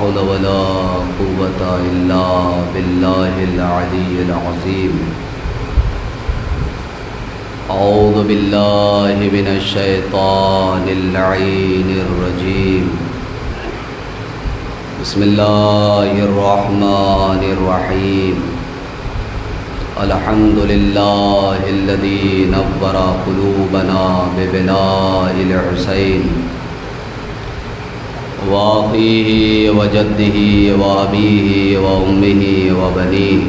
حول ولا قوة إلا بالله العلي العظيم أعوذ بالله من الشيطان اللعين الرجيم بسم الله الرحمن الرحيم الحمد لله الذي نور قلوبنا ببلاء الحسين وأخيه وجده وأبيه وأمه وبنيه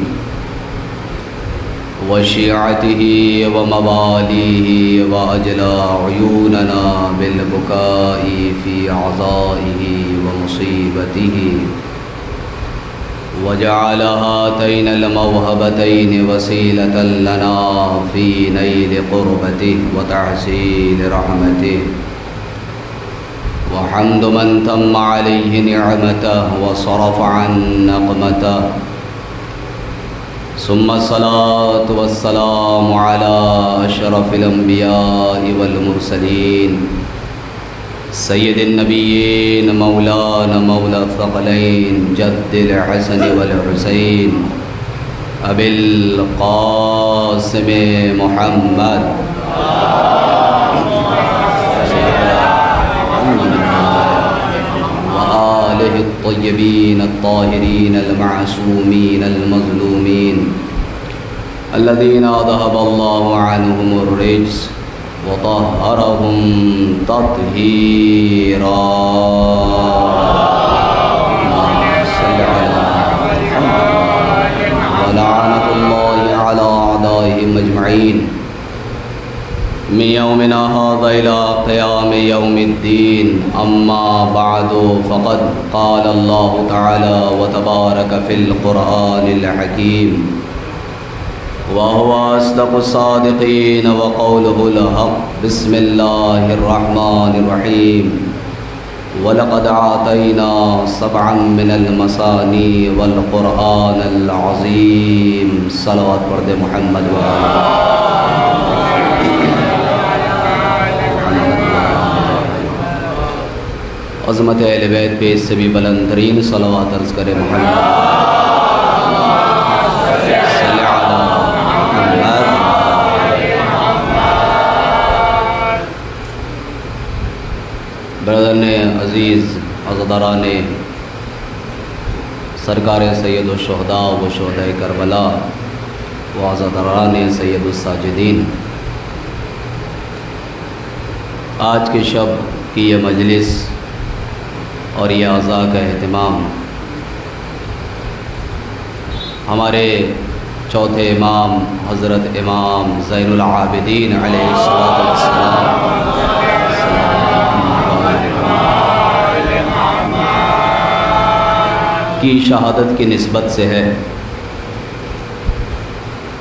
وشيعته ومواليه وأجلى عيوننا بالبكاء في عزائه ومصيبته وجعل هاتين الموهبتين وسيلة لنا في نيل قربته وتحصيل رحمته وحمد من تم عليه نعمته وصرف عن نقمته ثم الصلاة والسلام على أشرف الأنبياء والمرسلين سيد النبيين مولانا مولى الثقلين جد الحسن والحسين أبي القاسم محمد وآله الطيبين الطاهرين المعصومين المظلومين الذين أذهب الله عنهم الرجس وطهرهم تطهيرا صل على محمد ولعنة الله على أعدائهم أجمعين من يومنا هذا إلى قيام يوم الدين أما بعد فقد قال الله تعالى وتبارك في القرآن الحكيم وهو أصدق الصادقين وقوله الحق بسم الله الرحمن الرحيم ولقد آتينا سبعا من المثاني والقرآن العظيم صلوات پڑھ دے محمد عظمت اہل بیت پہ اس سے بھی بلند ترین صلوات عرض کرے محمد صلی علی محمد۔ برادران عزیز، عزاداران سرکار سید الشہداء و شہداء کربلا و عزاداران سید الساجدین، آج کے شب کی یہ مجلس اور یہ عزا کا اہتمام ہمارے چوتھے امام حضرت امام زین العابدین علیہ السلام کی شہادت کی نسبت سے ہے،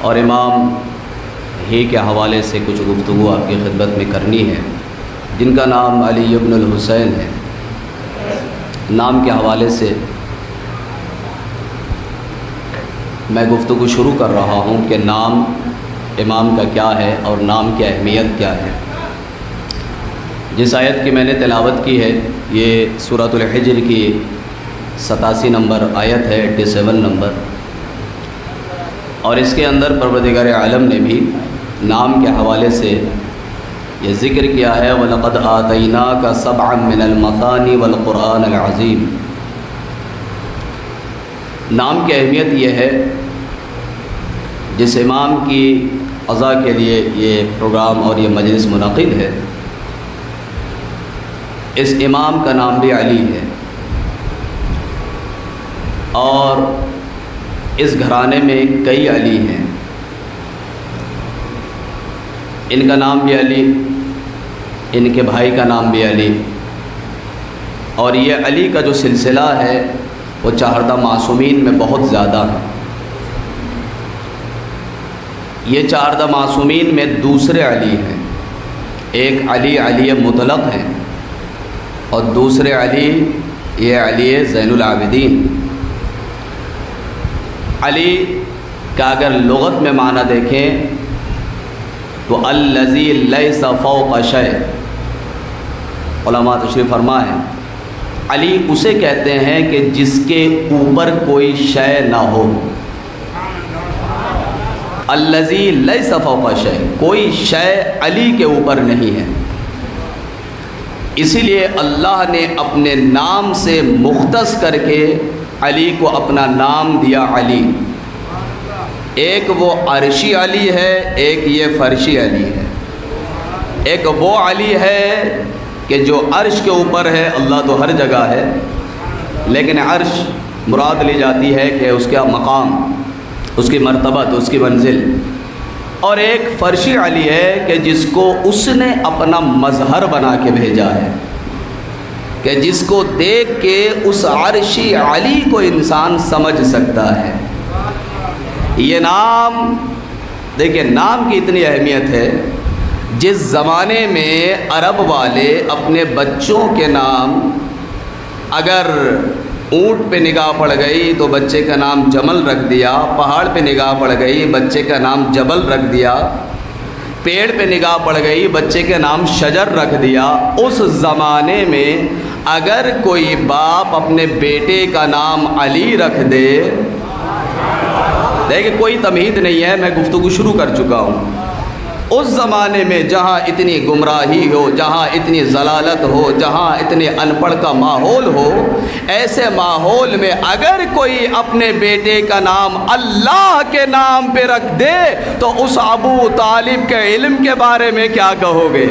اور امام ہی کے حوالے سے کچھ گفتگو آپ کی خدمت میں کرنی ہے، جن کا نام علی ابن الحسین ہے۔ نام کے حوالے سے میں گفتگو شروع کر رہا ہوں کہ نام امام کا کیا ہے اور نام کی اہمیت کیا ہے۔ جس آیت کی میں نے تلاوت کی ہے یہ سورۃ الحجر کی 87 نمبر آیت ہے، 87 نمبر، اور اس کے اندر پروردگار عالم نے بھی نام کے حوالے سے یہ ذکر کیا ہے وَلَقَدْ آتَيْنَاكَ سَبْعًا مِّنَ الْمَثَانِي وَالْقُرْآنِ الْعَظِيمِ۔ نام کی اہمیت یہ ہے، جس امام کی عزا کے لیے یہ پروگرام اور یہ مجلس منعقد ہے، اس امام کا نام بھی علی ہے، اور اس گھرانے میں کئی علی ہیں، ان کا نام بھی علی، ان کے بھائی کا نام بھی علی، اور یہ علی کا جو سلسلہ ہے وہ چہاردہ معصومین میں بہت زیادہ ہے۔ یہ چہاردہ معصومین میں دوسرے علی ہیں، ایک علی علی مطلق ہیں، اور دوسرے علی یہ علی زین العابدین۔ علی کا اگر لغت میں معنی دیکھیں تو الذی لیس فوق شیء، علماء تشریف فرما ہے علی اسے کہتے ہیں کہ جس کے اوپر کوئی شے نہ ہو، الذی لیس فوق شے، کوئی شے علی کے اوپر نہیں ہے۔ اسی لیے اللہ نے اپنے نام سے مختص کر کے علی کو اپنا نام دیا علی۔ ایک وہ عرشی علی ہے، ایک یہ فرشی علی ہے۔ ایک وہ علی ہے کہ جو عرش کے اوپر ہے، اللہ تو ہر جگہ ہے، لیکن عرش مراد لی جاتی ہے کہ اس کا مقام، اس کی مرتبت، اس کی منزل۔ اور ایک فرشی علی ہے کہ جس کو اس نے اپنا مظہر بنا کے بھیجا ہے، کہ جس کو دیکھ کے اس عرشی علی کو انسان سمجھ سکتا ہے۔ یہ نام دیکھیں، نام کی اتنی اہمیت ہے، جس زمانے میں عرب والے اپنے بچوں کے نام، اگر اونٹ پہ نگاہ پڑ گئی تو بچے کا نام جمل رکھ دیا، پہاڑ پہ نگاہ پڑ گئی بچے کا نام جبل رکھ دیا، پیڑ پہ نگاہ پڑ گئی بچے کا نام شجر رکھ دیا۔ اس زمانے میں اگر کوئی باپ اپنے بیٹے کا نام علی رکھ دے، دیکھیں کوئی تمہید نہیں ہے، میں گفتگو شروع کر چکا ہوں۔ اس زمانے میں جہاں اتنی گمراہی ہو، جہاں اتنی ضلالت ہو، جہاں اتنے ان پڑھ کا ماحول ہو، ایسے ماحول میں اگر کوئی اپنے بیٹے کا نام اللہ کے نام پہ رکھ دے تو اس ابو طالب کے علم کے بارے میں کیا کہو گے؟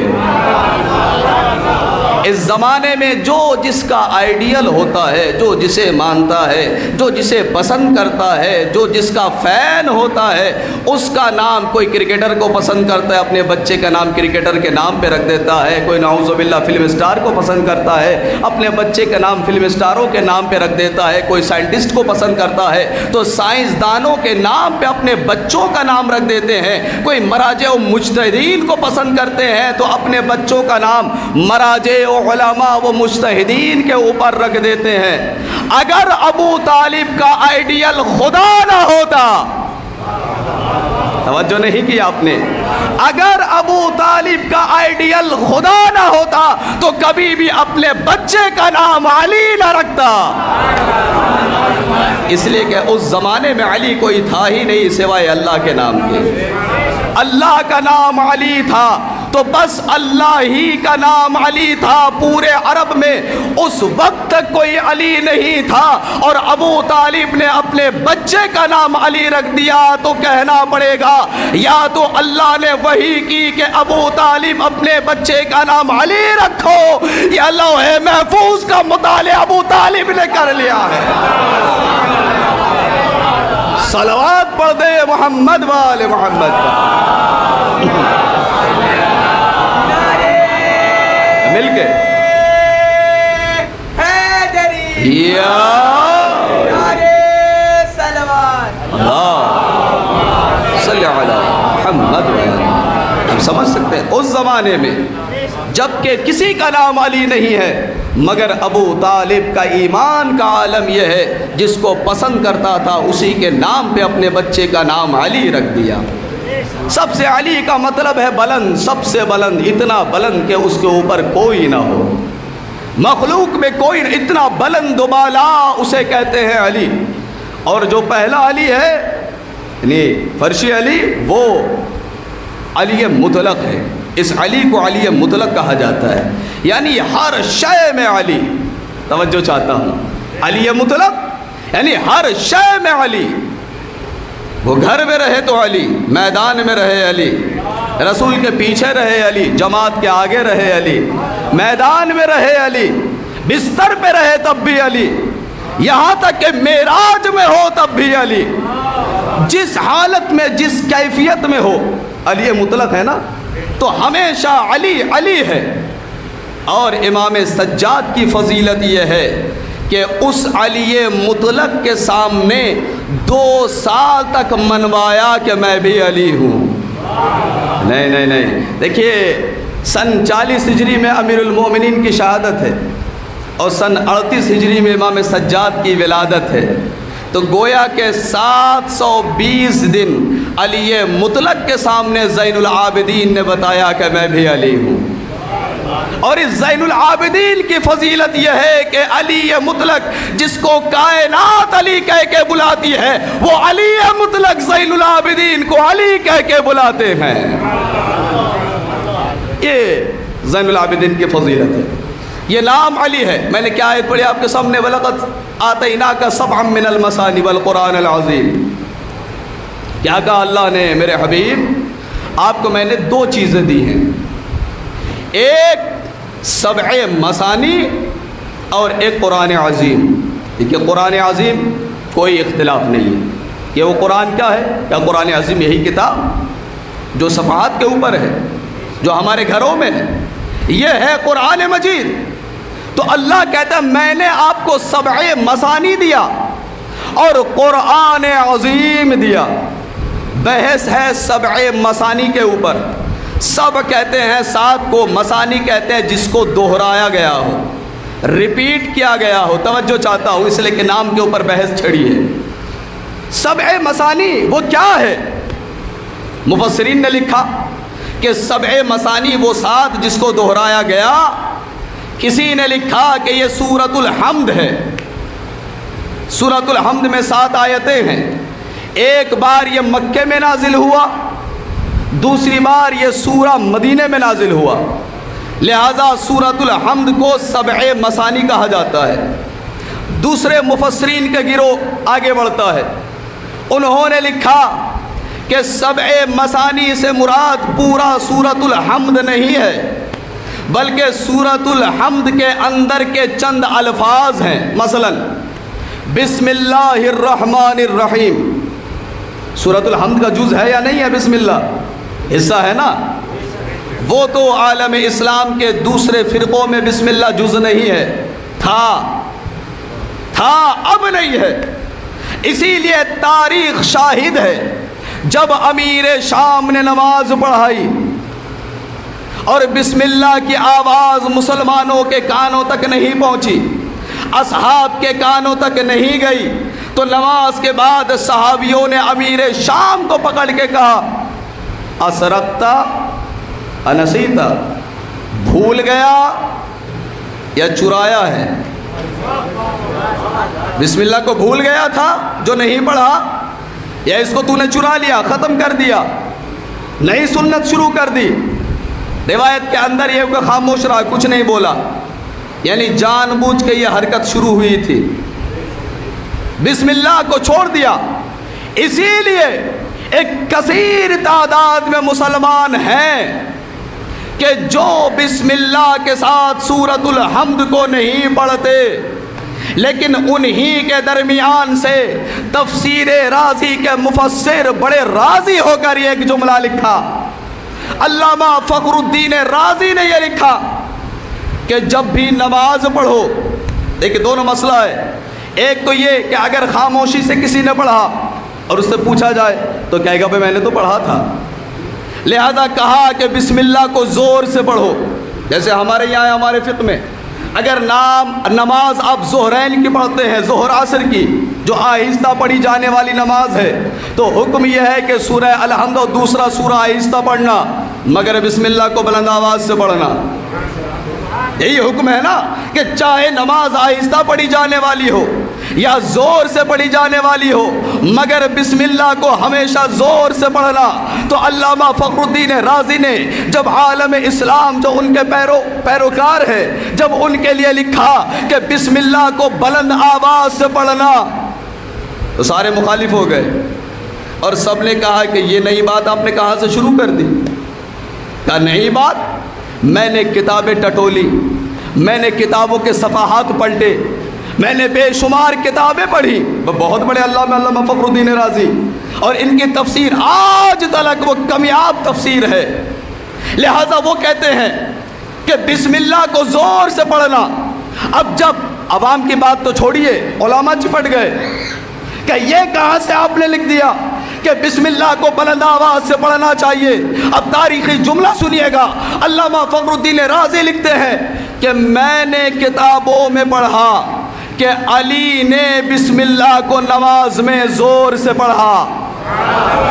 اس زمانے میں جو جس کا آئیڈیل ہوتا ہے، جو جسے مانتا ہے، جو جسے پسند کرتا ہے، جو جس کا فین ہوتا ہے، اس کا نام، کوئی کرکٹر کو پسند کرتا ہے اپنے بچے کا نام کرکٹر کے نام پہ رکھ دیتا ہے، کوئی نعوذ باللہ فلم اسٹار کو پسند کرتا ہے اپنے بچے کا نام فلم اسٹاروں کے نام پہ رکھ دیتا ہے، کوئی سائنٹسٹ کو پسند کرتا ہے تو سائنسدانوں کے نام پہ اپنے بچوں کا نام رکھ دیتے ہیں، کوئی مراجع و مجتہدین کو پسند کرتے ہیں تو اپنے بچوں کا نام مراجع علماء و مجتہدین کے اوپر رکھ دیتے ہیں۔ اگر ابو طالب کا آئیڈیل خدا نہ ہوتا، توجہ نہیں کی آپ نے، اگر ابو طالب کا آئیڈیل خدا نہ ہوتا تو کبھی بھی اپنے بچے کا نام علی نہ رکھتا، اس لیے کہ اس زمانے میں علی کوئی تھا ہی نہیں سوائے اللہ کے نام کے۔ اللہ کا نام علی تھا تو بس اللہ ہی کا نام علی تھا، پورے عرب میں اس وقت تک کوئی علی نہیں تھا، اور ابو طالب نے اپنے بچے کا نام علی رکھ دیا تو کہنا پڑے گا یا تو اللہ نے وحی کی کہ ابو طالب اپنے بچے کا نام علی رکھو، یا لوح محفوظ کا مطالعہ ابو طالب نے کر لیا ہے۔ صلوات پڑھ دے محمد والے محمد مل کے یا اللہ صلی علی محمد والے۔ ہم سمجھ سکتے ہیں اس زمانے میں جبکہ کسی کا نام علی نہیں ہے، مگر ابو طالب کا ایمان کا عالم یہ ہے جس کو پسند کرتا تھا اسی کے نام پہ اپنے بچے کا نام علی رکھ دیا۔ سب سے علی کا مطلب ہے بلند، سب سے بلند، اتنا بلند کہ اس کے اوپر کوئی نہ ہو، مخلوق میں کوئی، اتنا بلند و بالا اسے کہتے ہیں علی۔ اور جو پہلا علی ہے یعنی فرشی علی، وہ علی مطلق ہے، اس علی کو علی مطلق کہا جاتا ہے، یعنی ہر شے میں علی۔ توجہ چاہتا ہوں، علی مطلق یعنی ہر شے میں علی، وہ گھر میں رہے تو علی، میدان میں رہے علی، رسول کے پیچھے رہے علی، جماعت کے آگے رہے علی، میدان میں رہے علی، بستر پہ رہے تب بھی علی، یہاں تک کہ معراج میں ہو تب بھی علی، جس حالت میں جس کیفیت میں ہو علی مطلق ہے نا، تو ہمیشہ علی علی ہے۔ اور امام سجاد کی فضیلت یہ ہے کہ اس علی مطلق کے سامنے 2 سال تک منوایا کہ میں بھی علی ہوں۔ نہیں، دیکھیے سن 40 ہجری میں امیر المومنین کی شہادت ہے اور سن 38 ہجری میں امام سجاد کی ولادت ہے، تو گویا کہ 720 دن علی مطلق کے سامنے زین العابدین نے بتایا کہ میں بھی علی ہوں۔ اور اس زین العابدین کی فضیلت یہ ہے کہ علی مطلق جس کو کائنات علی کہہ کے بلاتی ہے، وہ علی مطلق زین العابدین کو علی کہہ کے بلاتے ہیں۔ یہ زین العابدین کی فضیلت ہے، یہ نام علی ہے۔ میں نے کیا آیت پڑھی آپ کے سامنے؟ وَلَقَدْ آتَيْنَاكَ سَبْعًا مِّنَ الْمَثَانِي وَالْقُرْآنِ الْعَظِيمِ۔ کیا کہا اللہ نے؟ میرے حبیب آپ کو میں نے دو چیزیں دی ہیں، ایک سبع مثانی اور ایک قرآن عظیم۔ دیکھیے قرآن عظیم کوئی اختلاف نہیں ہے کہ وہ قرآن کیا ہے، کیا قرآن عظیم یہی کتاب جو صفحات کے اوپر ہے، جو ہمارے گھروں میں ہے، یہ ہے قرآن مجید۔ تو اللہ کہتا ہے میں نے آپ کو سبع مثانی دیا اور قرآن عظیم دیا۔ بحث ہے سبع مثانی کے اوپر۔ سب کہتے ہیں سات کو، مثانی کہتے ہیں جس کو دہرایا گیا ہو، ریپیٹ کیا گیا ہو۔ توجہ چاہتا ہوں اس لیے کہ نام کے اوپر بحث چھڑی ہے۔ سبع مثانی وہ کیا ہے؟ مفسرین نے لکھا کہ سبع مثانی وہ سات جس کو دہرایا گیا۔ کسی نے لکھا کہ یہ سورۃ الحمد ہے۔ سورۃ الحمد میں 7 آیتیں ہیں، ایک بار یہ مکے میں نازل ہوا، دوسری بار یہ سورہ مدینے میں نازل ہوا، لہذا سورۃ الحمد کو سبع مثانی کہا جاتا ہے۔ دوسرے مفسرین کا گروہ آگے بڑھتا ہے، انہوں نے لکھا کہ سبع مثانی سے مراد پورا سورۃ الحمد نہیں ہے، بلکہ سورۃ الحمد کے اندر کے چند الفاظ ہیں۔ مثلا بسم اللہ الرحمن الرحیم، سورۃ الحمد کا جز ہے یا نہیں ہے؟ بسم اللہ حصہ ہے نا۔ وہ تو عالم اسلام کے دوسرے فرقوں میں بسم اللہ جز نہیں ہے، تھا اب نہیں ہے۔ اسی لیے تاریخ شاہد ہے، جب امیر شام نے نماز پڑھائی اور بسم اللہ کی آواز مسلمانوں کے کانوں تک نہیں پہنچی، اصحاب کے کانوں تک نہیں گئی، تو نماز کے بعد صحابیوں نے امیر شام کو پکڑ کے کہا اسرقتا انسیتا، بھول گیا یا چرایا ہے؟ بسم اللہ کو بھول گیا تھا جو نہیں پڑھا، یا اس کو تو نے چرا لیا، ختم کر دیا، نئی سنت شروع کر دی؟ روایت کے اندر یہ کہ خاموش رہا، کچھ نہیں بولا، یعنی جان بوجھ کے یہ حرکت شروع ہوئی تھی، بسم اللہ کو چھوڑ دیا۔ اسی لیے ایک کثیر تعداد میں مسلمان ہیں کہ جو بسم اللہ کے ساتھ سورۃ الحمد کو نہیں پڑھتے، لیکن انہی کے درمیان سے تفسیر رازی کے مفسر بڑے راضی ہو کر یہ ایک جملہ لکھا۔ علامہ فخر الدین رازی نے یہ لکھا کہ جب بھی نماز پڑھو، دیکھیں دونوں مسئلہ ہے، ایک تو یہ کہ اگر خاموشی سے کسی نے پڑھا اور اس سے پوچھا جائے تو کہے گا بھائی میں نے تو پڑھا تھا، لہذا کہا کہ بسم اللہ کو زور سے پڑھو۔ جیسے ہمارے یہاں ہے، ہمارے فقہ میں اگر نماز آپ ظہرین کی پڑھتے ہیں، ظہر عصر کی جو آہستہ پڑھی جانے والی نماز ہے، تو حکم یہ ہے کہ سورہ الحمد اور دوسرا سورہ آہستہ پڑھنا، مگر بسم اللہ کو بلند آواز سے پڑھنا۔ یہی حکم ہے نا کہ چاہے نماز آہستہ پڑھی جانے والی ہو یا زور سے پڑھی جانے والی ہو، مگر بسم اللہ کو ہمیشہ زور سے پڑھنا۔ تو علامہ فخر الدین رازی نے جب عالم اسلام جو ان کے پیروکار ہے، جب ان کے لیے لکھا کہ بسم اللہ کو بلند آواز سے پڑھنا، تو سارے مخالف ہو گئے اور سب نے کہا کہ یہ نئی بات آپ نے کہاں سے شروع کر دی؟ کہا نئی بات، میں نے کتابیں ٹٹولی، میں نے کتابوں کے صفحات پلٹے، میں نے بے شمار کتابیں پڑھی، بہت بڑے علامہ فخر الدین رازی، اور ان کی تفسیر آج تک وہ کامیاب تفسیر ہے۔ لہذا وہ کہتے ہیں کہ بسم اللہ کو زور سے پڑھنا۔ اب جب عوام کی بات تو چھوڑیے، علماء چپٹ گئے کہ یہ کہاں سے آپ نے لکھ دیا کہ بسم اللہ کو بلند آواز سے پڑھنا چاہیے؟ اب تاریخی جملہ سنیے گا، علامہ فخر الدین رازی لکھتے ہیں کہ میں نے کتابوں میں پڑھا کہ علی نے بسم اللہ کو نماز میں زور سے پڑھا۔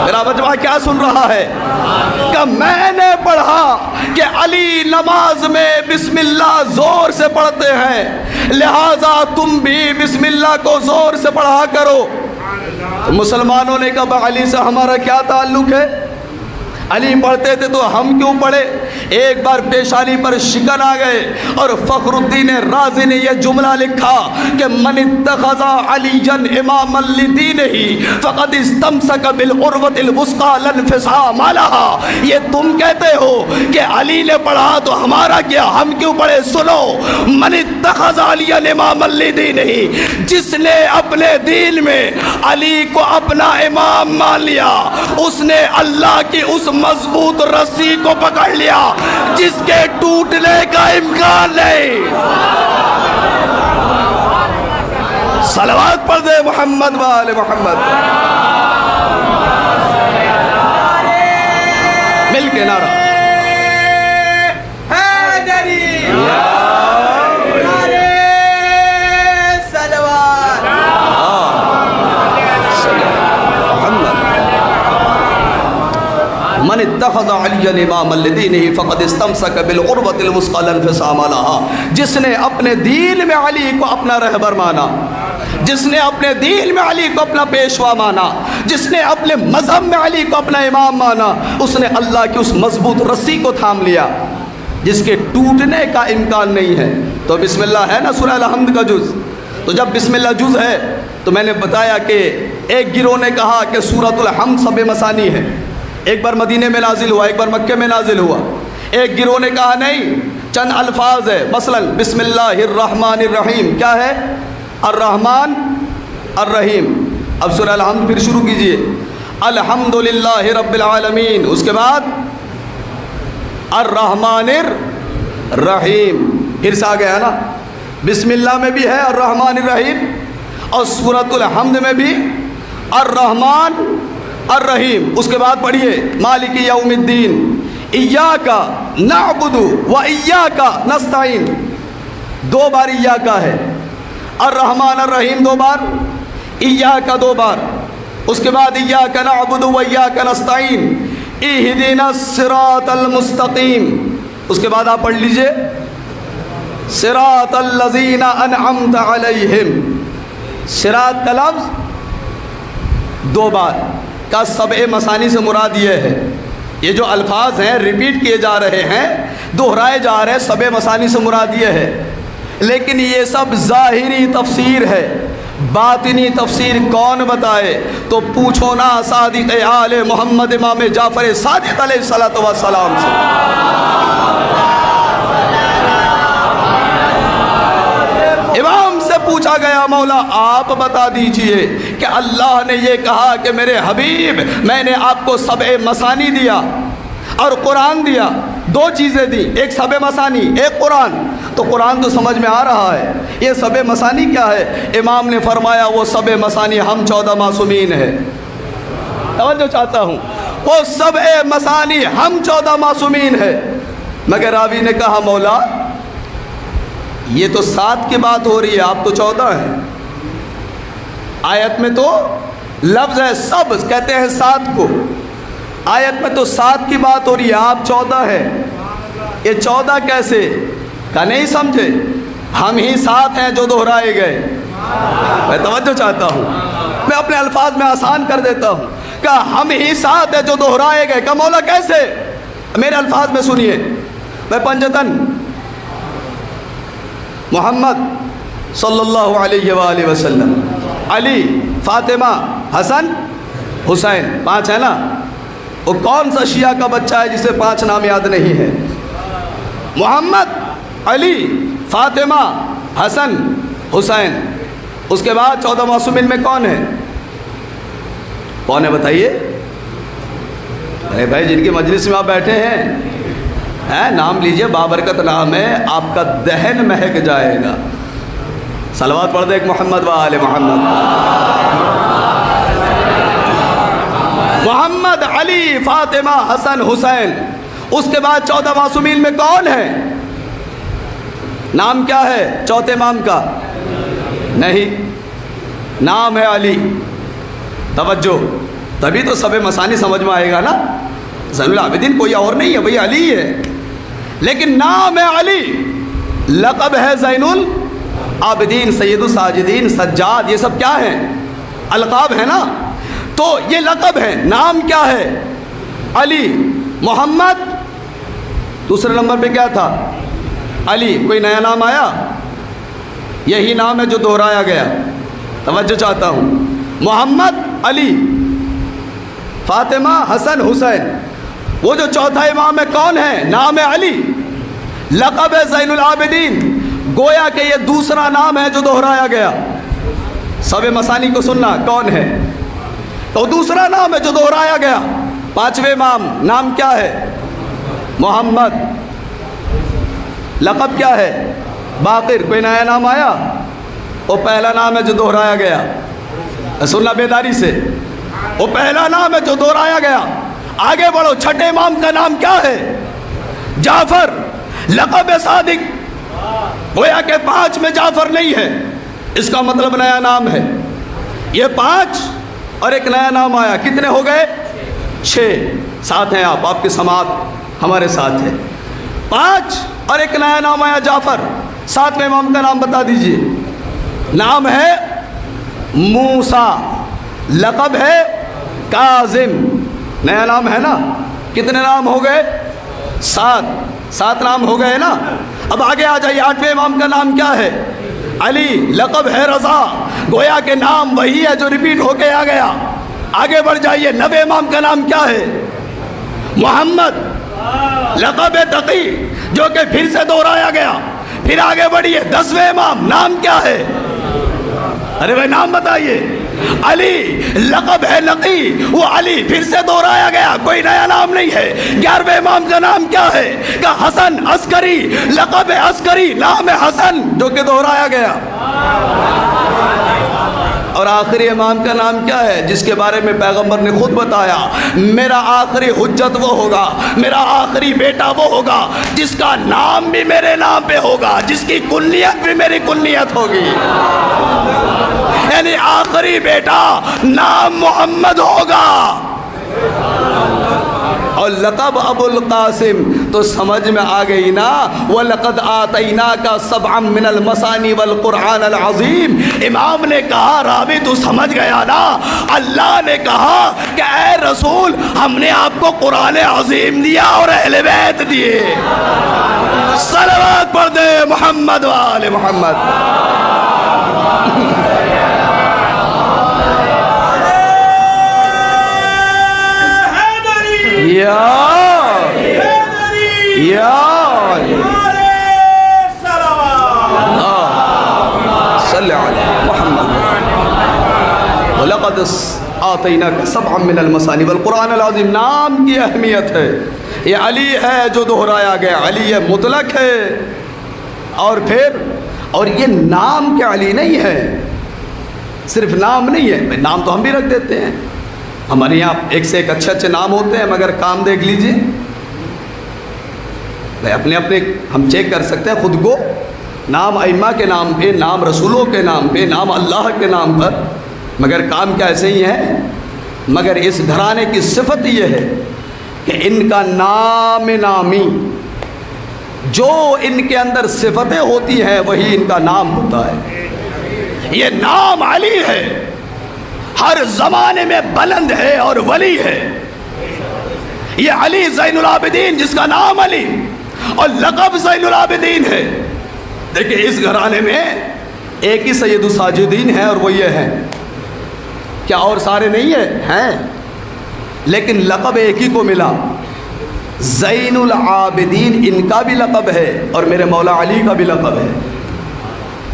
میرا مجمع کیا سن رہا ہے کہ میں نے پڑھا کہ علی نماز میں بسم اللہ زور سے پڑھتے ہیں، لہٰذا تم بھی بسم اللہ کو زور سے پڑھا کرو۔ تو مسلمانوں نے کہا علی سے ہمارا کیا تعلق ہے؟ علی پڑھتے تھے تو ہم کیوں پڑھے؟ ایک بار پیشانی پر شکن آ گئے اور فخر الدین رازی نے یہ جملہ لکھا کہ من اتخذ علیًا اماما لدینہ فقد استمسک بالعروۃ الوثقی لا انفصام لها۔ یہ تم کہتے ہو کہ علی نے پڑھا تو ہمارا کیا، ہم کیوں پڑھے؟ سنو، من اتخذ علیًا اماما لدینہ، جس نے اپنے دین میں علی کو اپنا امام مان لیا، اس نے اللہ کی اس مضبوط رسی کو پکڑ لیا جس کے ٹوٹنے کا امکان نہیں۔ صلوات پڑھ دے محمد و آل محمد، مل کے نعرہ من اتخذ علیًا اماما لدینہ فقد استمسک بالعروۃ الوثقی لا انفصام لها، جس نے اپنے دین میں علی کو اپنا رہبر مانا، جس نے اپنے دین میں علی کو اپنا پیشوا مانا، جس نے اپنے مذہب میں علی کو اپنا امام مانا، اس نے اللہ کی اس مضبوط رسی کو تھام لیا جس کے ٹوٹنے کا امکان نہیں ہے۔ تو بسم اللہ ہے نا سورہ الحمد کا جز، تو جب بسم اللہ جز ہے تو میں نے بتایا کہ ایک گروہ نے کہا کہ سورۃ الحمد سب مثانی ہے، ایک بار مدینے میں نازل ہوا، ایک بار مکے میں نازل ہوا۔ ایک گروہ نے کہا نہیں، چند الفاظ ہے، مثلا بسم اللہ الرحمن الرحیم، کیا ہے؟ الرحمن الرحیم۔ اب سورہ الحمد پھر شروع کیجئے، الحمدللہ رب العالمین، اس کے بعد الرحمن الرحیم، پھر سے آگے ہے نا، بسم اللہ میں بھی ہے الرحمن الرحیم اور سورۃ الحمد میں بھی الرحمن الرحیم۔ اس کے بعد پڑھیے مالک یوم الدین، ایاک نعبد و ایاک نستعین، دو بار ایاک ہے، الرحمن الرحیم دو بار، ایاک دو بار، اس کے بعد ایاک نعبد و ایاک نستعین، اہدنا الصراط المستقیم، اس کے بعد آپ پڑھ لیجئے صراط الذین انعمت علیہم۔ صراط کا لفظ دو بار کا سبع مثانی سے مراد یہ ہے، یہ جو الفاظ ہیں ریپیٹ کیے جا رہے ہیں، دہرائے جا رہے ہیں، سبع مثانی سے مراد یہ ہے، لیکن یہ سب ظاہری تفسیر ہے، باطنی تفسیر کون بتائے؟ تو پوچھو نا صادق آل محمد امام جعفر صادق علیہ الصلوۃ والسلام سے۔ امام سے پوچھا گیا مولا آپ بتا دیجئے کہ اللہ نے یہ کہا کہ میرے حبیب میں نے آپ کو سبع مثانی دیا اور قرآن دیا، دو چیزیں دی، ایک سبع مثانی ایک قرآن، تو قرآن تو سمجھ میں آ رہا ہے، یہ سبع مثانی کیا ہے؟ امام نے فرمایا وہ سبع مثانی ہم 14 معصومین ہیں۔ توجہ چاہتا ہوں، وہ سبع مثانی ہم 14 معصومین ہیں۔ مگر راوی نے کہا مولا یہ تو 7 کی بات ہو رہی ہے، آپ تو 14 ہیں، آیت میں تو لفظ ہے سب کہتے ہیں 7 کو، آیت میں تو 7 کی بات ہو رہی ہے، آپ 14 ہیں، یہ 14 کیسے؟ کہ نہیں سمجھے، ہم ہی 7 ہیں جو دہرائے گئے۔ میں توجہ چاہتا ہوں، میں اپنے الفاظ میں آسان کر دیتا ہوں کہ ہم ہی 7 ہیں جو دہرائے گئے۔ کہ مولا کیسے؟ میرے الفاظ میں سنیے، میں پنجتن محمد صلی اللہ علیہ وآلہ وسلم، علی، فاطمہ، حسن، حسین، 5 ہے نا؟ وہ کون سا شیعہ کا بچہ ہے جسے 5 نام یاد نہیں ہے؟ محمد، علی، فاطمہ، حسن، حسین، اس کے بعد 14 معصومین میں کون ہے؟ کون ہے بتائیے؟ ارے بھائی جن کی مجلس میں آپ بیٹھے ہیں نام لیجئے، بابرکت نام ہے، آپ کا دہن مہک جائے گا۔ صلوات پڑھ دے ایک محمد و آل محمد۔ محمد، علی، فاطمہ، حسن، حسین، اس کے بعد 14 معصومین میں کون ہے؟ نام کیا ہے چوتھے امام کا؟ نہیں، نام ہے علی۔ توجہ، تبھی تو سب مسانی سمجھ میں آئے گا نا. زین العابدین کوئی اور نہیں ہے بھئی، علی ہے. لیکن نام ہے علی، لقب ہے زین العابدین، سید الساجدین، سجاد، یہ سب کیا ہیں؟ القاب ہے نا. تو یہ لقب ہے، نام کیا ہے؟ علی. محمد دوسرے نمبر پہ کیا تھا؟ علی. کوئی نیا نام آیا؟ یہی نام ہے جو دہرایا گیا. توجہ چاہتا ہوں. محمد، علی، فاطمہ، حسن، حسین. وہ جو چوتھا امام ہے کون ہے؟ نام ہے علی، لقب ہے زین العابدین. گویا کہ یہ دوسرا نام ہے جو دہرایا گیا. سب مسانی کو سننا، کون ہے؟ تو دوسرا نام ہے جو دہرایا گیا. پانچویں امام نام کیا ہے؟ محمد. لقب کیا ہے؟ باقر. کوئی نیا نام آیا؟ وہ پہلا نام ہے جو دہرایا گیا. سننا بیداری سے، وہ پہلا نام ہے جو دہرایا گیا. آگے بڑھو. چھٹے امام کا نام کیا ہے؟ جعفر. لقب صادق. گویا کہ 5 میں جعفر نہیں ہے، اس کا مطلب نیا نام ہے. یہ 5 اور ایک نیا نام آیا. کتنے ہو گئے؟ 6. ساتھ ہیں آپ کی سماعت ہمارے ساتھ ہے. 5 اور ایک نیا نام آیا جعفر. 7ویں امام کا نام بتا دیجئے. نام ہے موسیٰ. لقب ہے کاظم. نیا نام ہے نا. کتنے نام ہو گئے؟ 7 نام ہو گئے نا. اب آگے آ جائیے. 8ویں امام کا نام کیا ہے؟ علی. لقب ہے رضا. گویا کہ نام وہی ہے جو ریپیٹ ہو کے آ گیا. آگے بڑھ جائیے. 9ویں امام کا نام کیا ہے؟ محمد. لقب ہے تقی، جو کہ پھر سے دہرایا گیا. پھر آگے بڑھیے. 10ویں امام نام کیا ہے؟ ارے بھائی نام بتائیے. علی. لقب ہے نقی، وہ علی پھر سے دہرایا گیا، کوئی نیا نام نہیں ہے. 11ویں امام کا نام کیا ہے؟ کہ حسن عسکری. لقب ہے عسکری، نام ہے حسن، جو کہ دہرایا گیا. اور آخری امام کا نام کیا ہے؟ جس کے بارے میں پیغمبر نے خود بتایا، میرا آخری حجت وہ ہوگا، میرا آخری بیٹا وہ ہوگا جس کا نام بھی میرے نام پہ ہوگا، جس کی کنیت بھی میری کنیت ہوگی. یعنی آخری بیٹا نام محمد ہوگا اور لقب ابو القاسم. تو سمجھ میں آ گئی نا. وَلَقَدْ آتَيْنَاكَ سَبْعًا مِّنَ الْمَثَانِي وَالْقُرْآنَ الْعَظِيمِ. امام نے کہا، راوی تو سمجھ گیا نا. اللہ نے کہا کہ اے رسول، ہم نے آپ کو قرآن عظیم دیا اور اہل بیت دیے. صلوات پڑھ دے محمد و آل محمد. صلی علی محمد. وَلَقَدْ آتَيْنَاكَ سَبْعًا مِّنَ الْمَثَانِي وَالْقُرْآنِ الْعَظِيمِ. نام کی اہمیت ہے. یہ علی ہے جو دہرایا گیا. علی یہ مطلق ہے. اور یہ نام کے علی نہیں ہے، صرف نام نہیں ہے. نام تو ہم بھی رکھ دیتے ہیں. ہمارے یہاں ایک سے ایک اچھے نام ہوتے ہیں، مگر کام دیکھ لیجئے بھائی. اپنے ہم چیک کر سکتے ہیں خود کو. نام ائمہ کے نام پہ، نام رسولوں کے نام پہ، نام اللہ کے نام پر، مگر کام کیا ایسے ہی ہے. مگر اس گھرانے کی صفت یہ ہے کہ ان کا نام نامی، جو ان کے اندر صفتیں ہوتی ہیں وہی ان کا نام ہوتا ہے. یہ نام علی ہے، ہر زمانے میں بلند ہے اور ولی ہے. یہ علی زین العابدین، جس کا نام علی اور لقب زین العابدین ہے. دیکھیں اس گھرانے میں ایک ہی سید الساجدین ہے اور وہ یہ ہے. کیا اور سارے نہیں ہیں؟ لیکن لقب ایک ہی کو ملا. زین العابدین ان کا بھی لقب ہے اور میرے مولا علی کا بھی لقب ہے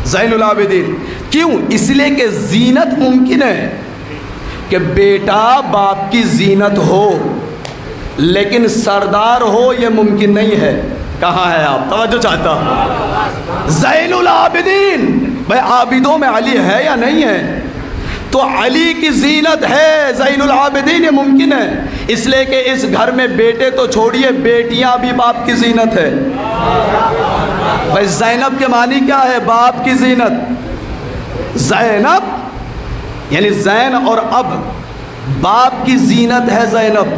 زین العابدین. کیوں؟ اس لیے کہ زینت ممکن ہے کہ بیٹا باپ کی زینت ہو، لیکن سردار ہو یہ ممکن نہیں ہے. کہاں ہے آپ؟ توجہ چاہتا ہوں. زین العابدین، بھائی عابدوں میں علی ہے یا نہیں ہے؟ تو علی کی زینت ہے، زین العابدین یہ ممکن ہے. اس لیے کہ اس گھر میں بیٹے تو چھوڑیے، بیٹیاں بھی باپ کی زینت ہے. بھائی زینب کے معنی کیا ہے؟ باپ کی زینت. زینب یعنی زین اور اب، باپ کی زینت ہے زینب،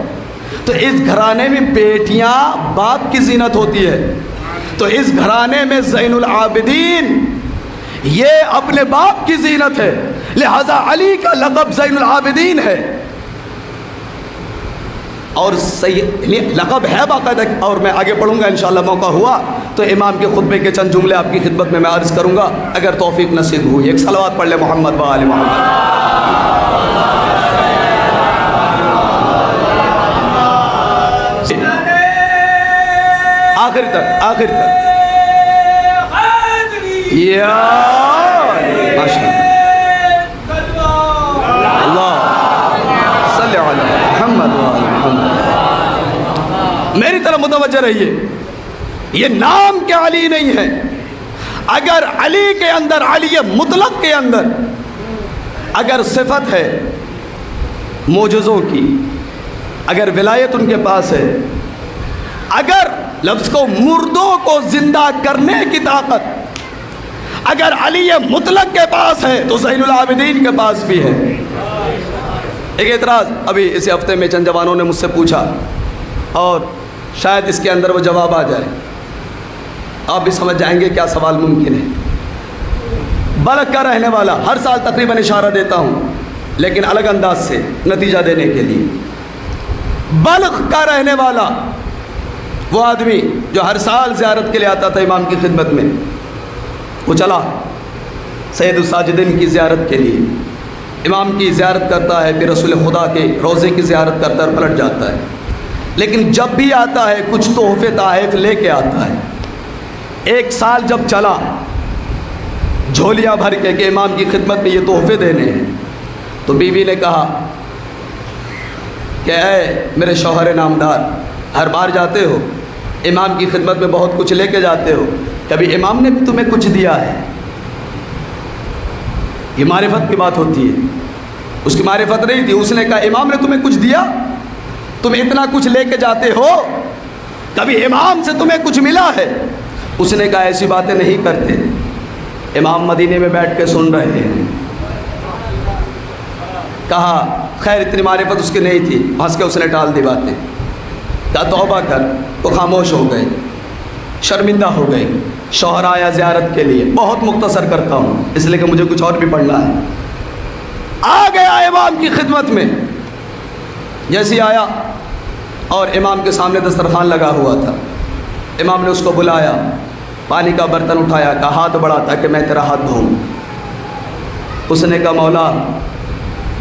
تو اس گھرانے میں بیٹیاں باپ کی زینت ہوتی ہے، تو اس گھرانے میں زین العابدین یہ اپنے باپ کی زینت ہے، لہذا علی کا لقب زین العابدین ہے، اور لقب ہے باقاعدہ. اور میں آگے پڑھوں گا انشاءاللہ، موقع ہوا تو امام کے خطبے کے چند جملے آپ کی خدمت میں عرض کروں گا اگر توفیق نصیب ہوئی. ایک صلوات پڑھ لے محمد و آل محمد. آخر تک یا ماشاء اللہ صلی علی محمد و آل محمد. میری طرف متوجہ رہیے، یہ نام کے علی نہیں ہے. اگر علی کے اندر، علی مطلق کے اندر اگر صفت ہے معجزوں کی، اگر ولایت ان کے پاس ہے، اگر لفظ کو مردوں کو زندہ کرنے کی طاقت اگر علی مطلق کے پاس ہے تو زین العابدین کے پاس بھی ہے. ایک اعتراض ابھی اسی ہفتے میں چند جوانوں نے مجھ سے پوچھا، اور شاید اس کے اندر وہ جواب آ جائے، آپ بھی سمجھ جائیں گے کیا سوال ممکن ہے. بلخ کا رہنے والا، ہر سال تقریباً اشارہ دیتا ہوں لیکن الگ انداز سے نتیجہ دینے کے لیے. بلخ کا رہنے والا وہ آدمی جو ہر سال زیارت کے لیے آتا تھا امام کی خدمت میں، وہ چلا سید الساجدین کی زیارت کے لیے، امام کی زیارت کرتا ہے، پھر رسول خدا کے روضے کی زیارت کرتا ہے اور پلٹ جاتا ہے. لیکن جب بھی آتا ہے کچھ تحفے تحائف لے کے آتا ہے. ایک سال جب چلا جھولیاں بھر کے کہ امام کی خدمت میں یہ تحفے دینے ہیں، تو بیوی نے کہا کہ اے میرے شوہر نامدار، ہر بار جاتے ہو امام کی خدمت میں بہت کچھ لے کے جاتے ہو، کبھی امام نے بھی تمہیں کچھ دیا ہے؟ یہ معرفت کی بات ہوتی ہے. اس کی معرفت نہیں تھی. اس نے کہا امام نے تمہیں کچھ دیا؟ تم اتنا کچھ لے کے جاتے ہو، کبھی امام سے تمہیں کچھ ملا ہے؟ اس نے کہا ایسی باتیں نہیں کرتے. امام مدینے میں بیٹھ کے سن رہے ہیں. کہا خیر اتنی معرفت اس کی نہیں تھی، ہنس کے اس نے ٹال دی باتیں. کہا توبہ کر. وہ خاموش ہو گئے، شرمندہ ہو گئے. شوہر آیا زیارت کے لیے، بہت مختصر کرتا ہوں اس لیے کہ مجھے کچھ اور بھی پڑھنا ہے. آ گیا امام کی خدمت میں. جیسے آیا اور امام کے سامنے دسترخوان لگا ہوا تھا، امام نے اس کو بلایا، پانی کا برتن اٹھایا، کہا ہاتھ بڑھا تاکہ میں تیرا ہاتھ دھوؤں. اس نے کہا مولا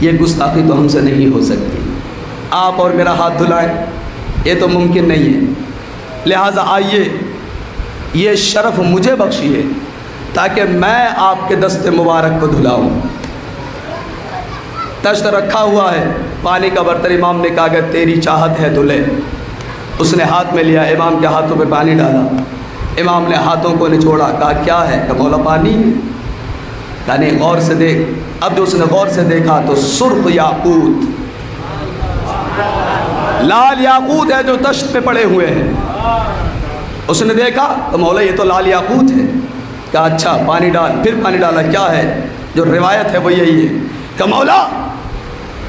یہ گستاخی تو ہم سے نہیں ہو سکتی، آپ اور میرا ہاتھ دھلائیں یہ تو ممکن نہیں ہے، لہٰذا آئیے یہ شرف مجھے بخشیے تاکہ میں آپ کے دست مبارک کو دھلاؤں. تشت رکھا ہوا ہے، پانی کا برتن. امام نے کہا اگر تیری چاہت ہے تو لے. اس نے ہاتھ میں لیا، امام کے ہاتھوں پہ پانی ڈالا. امام نے ہاتھوں کو نچوڑا، کہا کیا ہے؟ کہ مولا پانی ہے. کہا نہیں غور سے دیکھ. اب جو اس نے غور سے دیکھا تو سرخ یاقوت، لال یاقوت ہے جو تشت پہ پڑے ہوئے ہیں. اس نے دیکھا تو مولا یہ تو لال یاقوت ہے. کہا اچھا پانی ڈال. پھر پانی ڈالا. کیا ہے؟ جو روایت ہے وہ یہی ہے. کہ مولا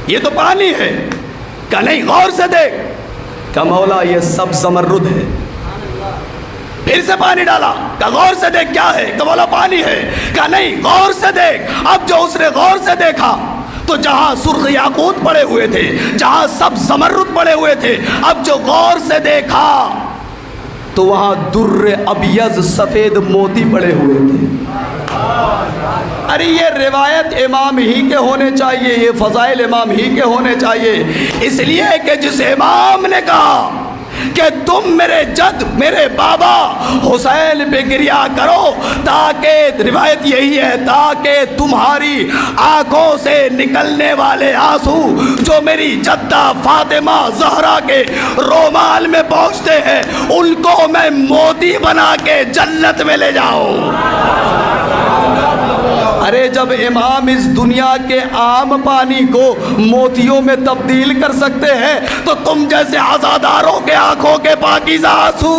یہ تو پانی ہے. کہ نہیں غور سے دیکھ. کہ مولا یہ سب زمرد ہے. پھر سے پانی ڈالا. کہ غور سے دیکھ کیا ہے؟ کہ مولا پانی ہے. کہ نہیں غور سے دیکھ. اب جو اس نے غور سے دیکھا تو جہاں سرخ یاقوت پڑے ہوئے تھے، جہاں سب زمرد پڑے ہوئے تھے، اب جو غور سے دیکھا تو وہاں در ابیض سفید موتی پڑے ہوئے تھے. ارے یہ روایت امام ہی کے ہونے چاہیے، یہ فضائل امام ہی کے ہونے چاہیے. اس لیے کہ جس امام نے کہا کہ تم میرے جد میرے بابا حسین پہ گریا کرو، تاکہ روایت یہی ہے تاکہ تمہاری آنکھوں سے نکلنے والے آنسو جو میری جدہ فاطمہ زہرا کے رومال میں پہنچتے ہیں ان کو میں موتی بنا کے جنت میں لے جاؤں. ارے جب امام اس دنیا کے عام پانی کو موتیوں میں تبدیل کر سکتے ہیں تو تم جیسے عزاداروں کے آنکھوں کے پاکیزہ آنسو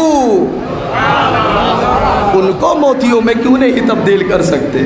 ان کو موتیوں میں کیوں نہیں تبدیل کر سکتے؟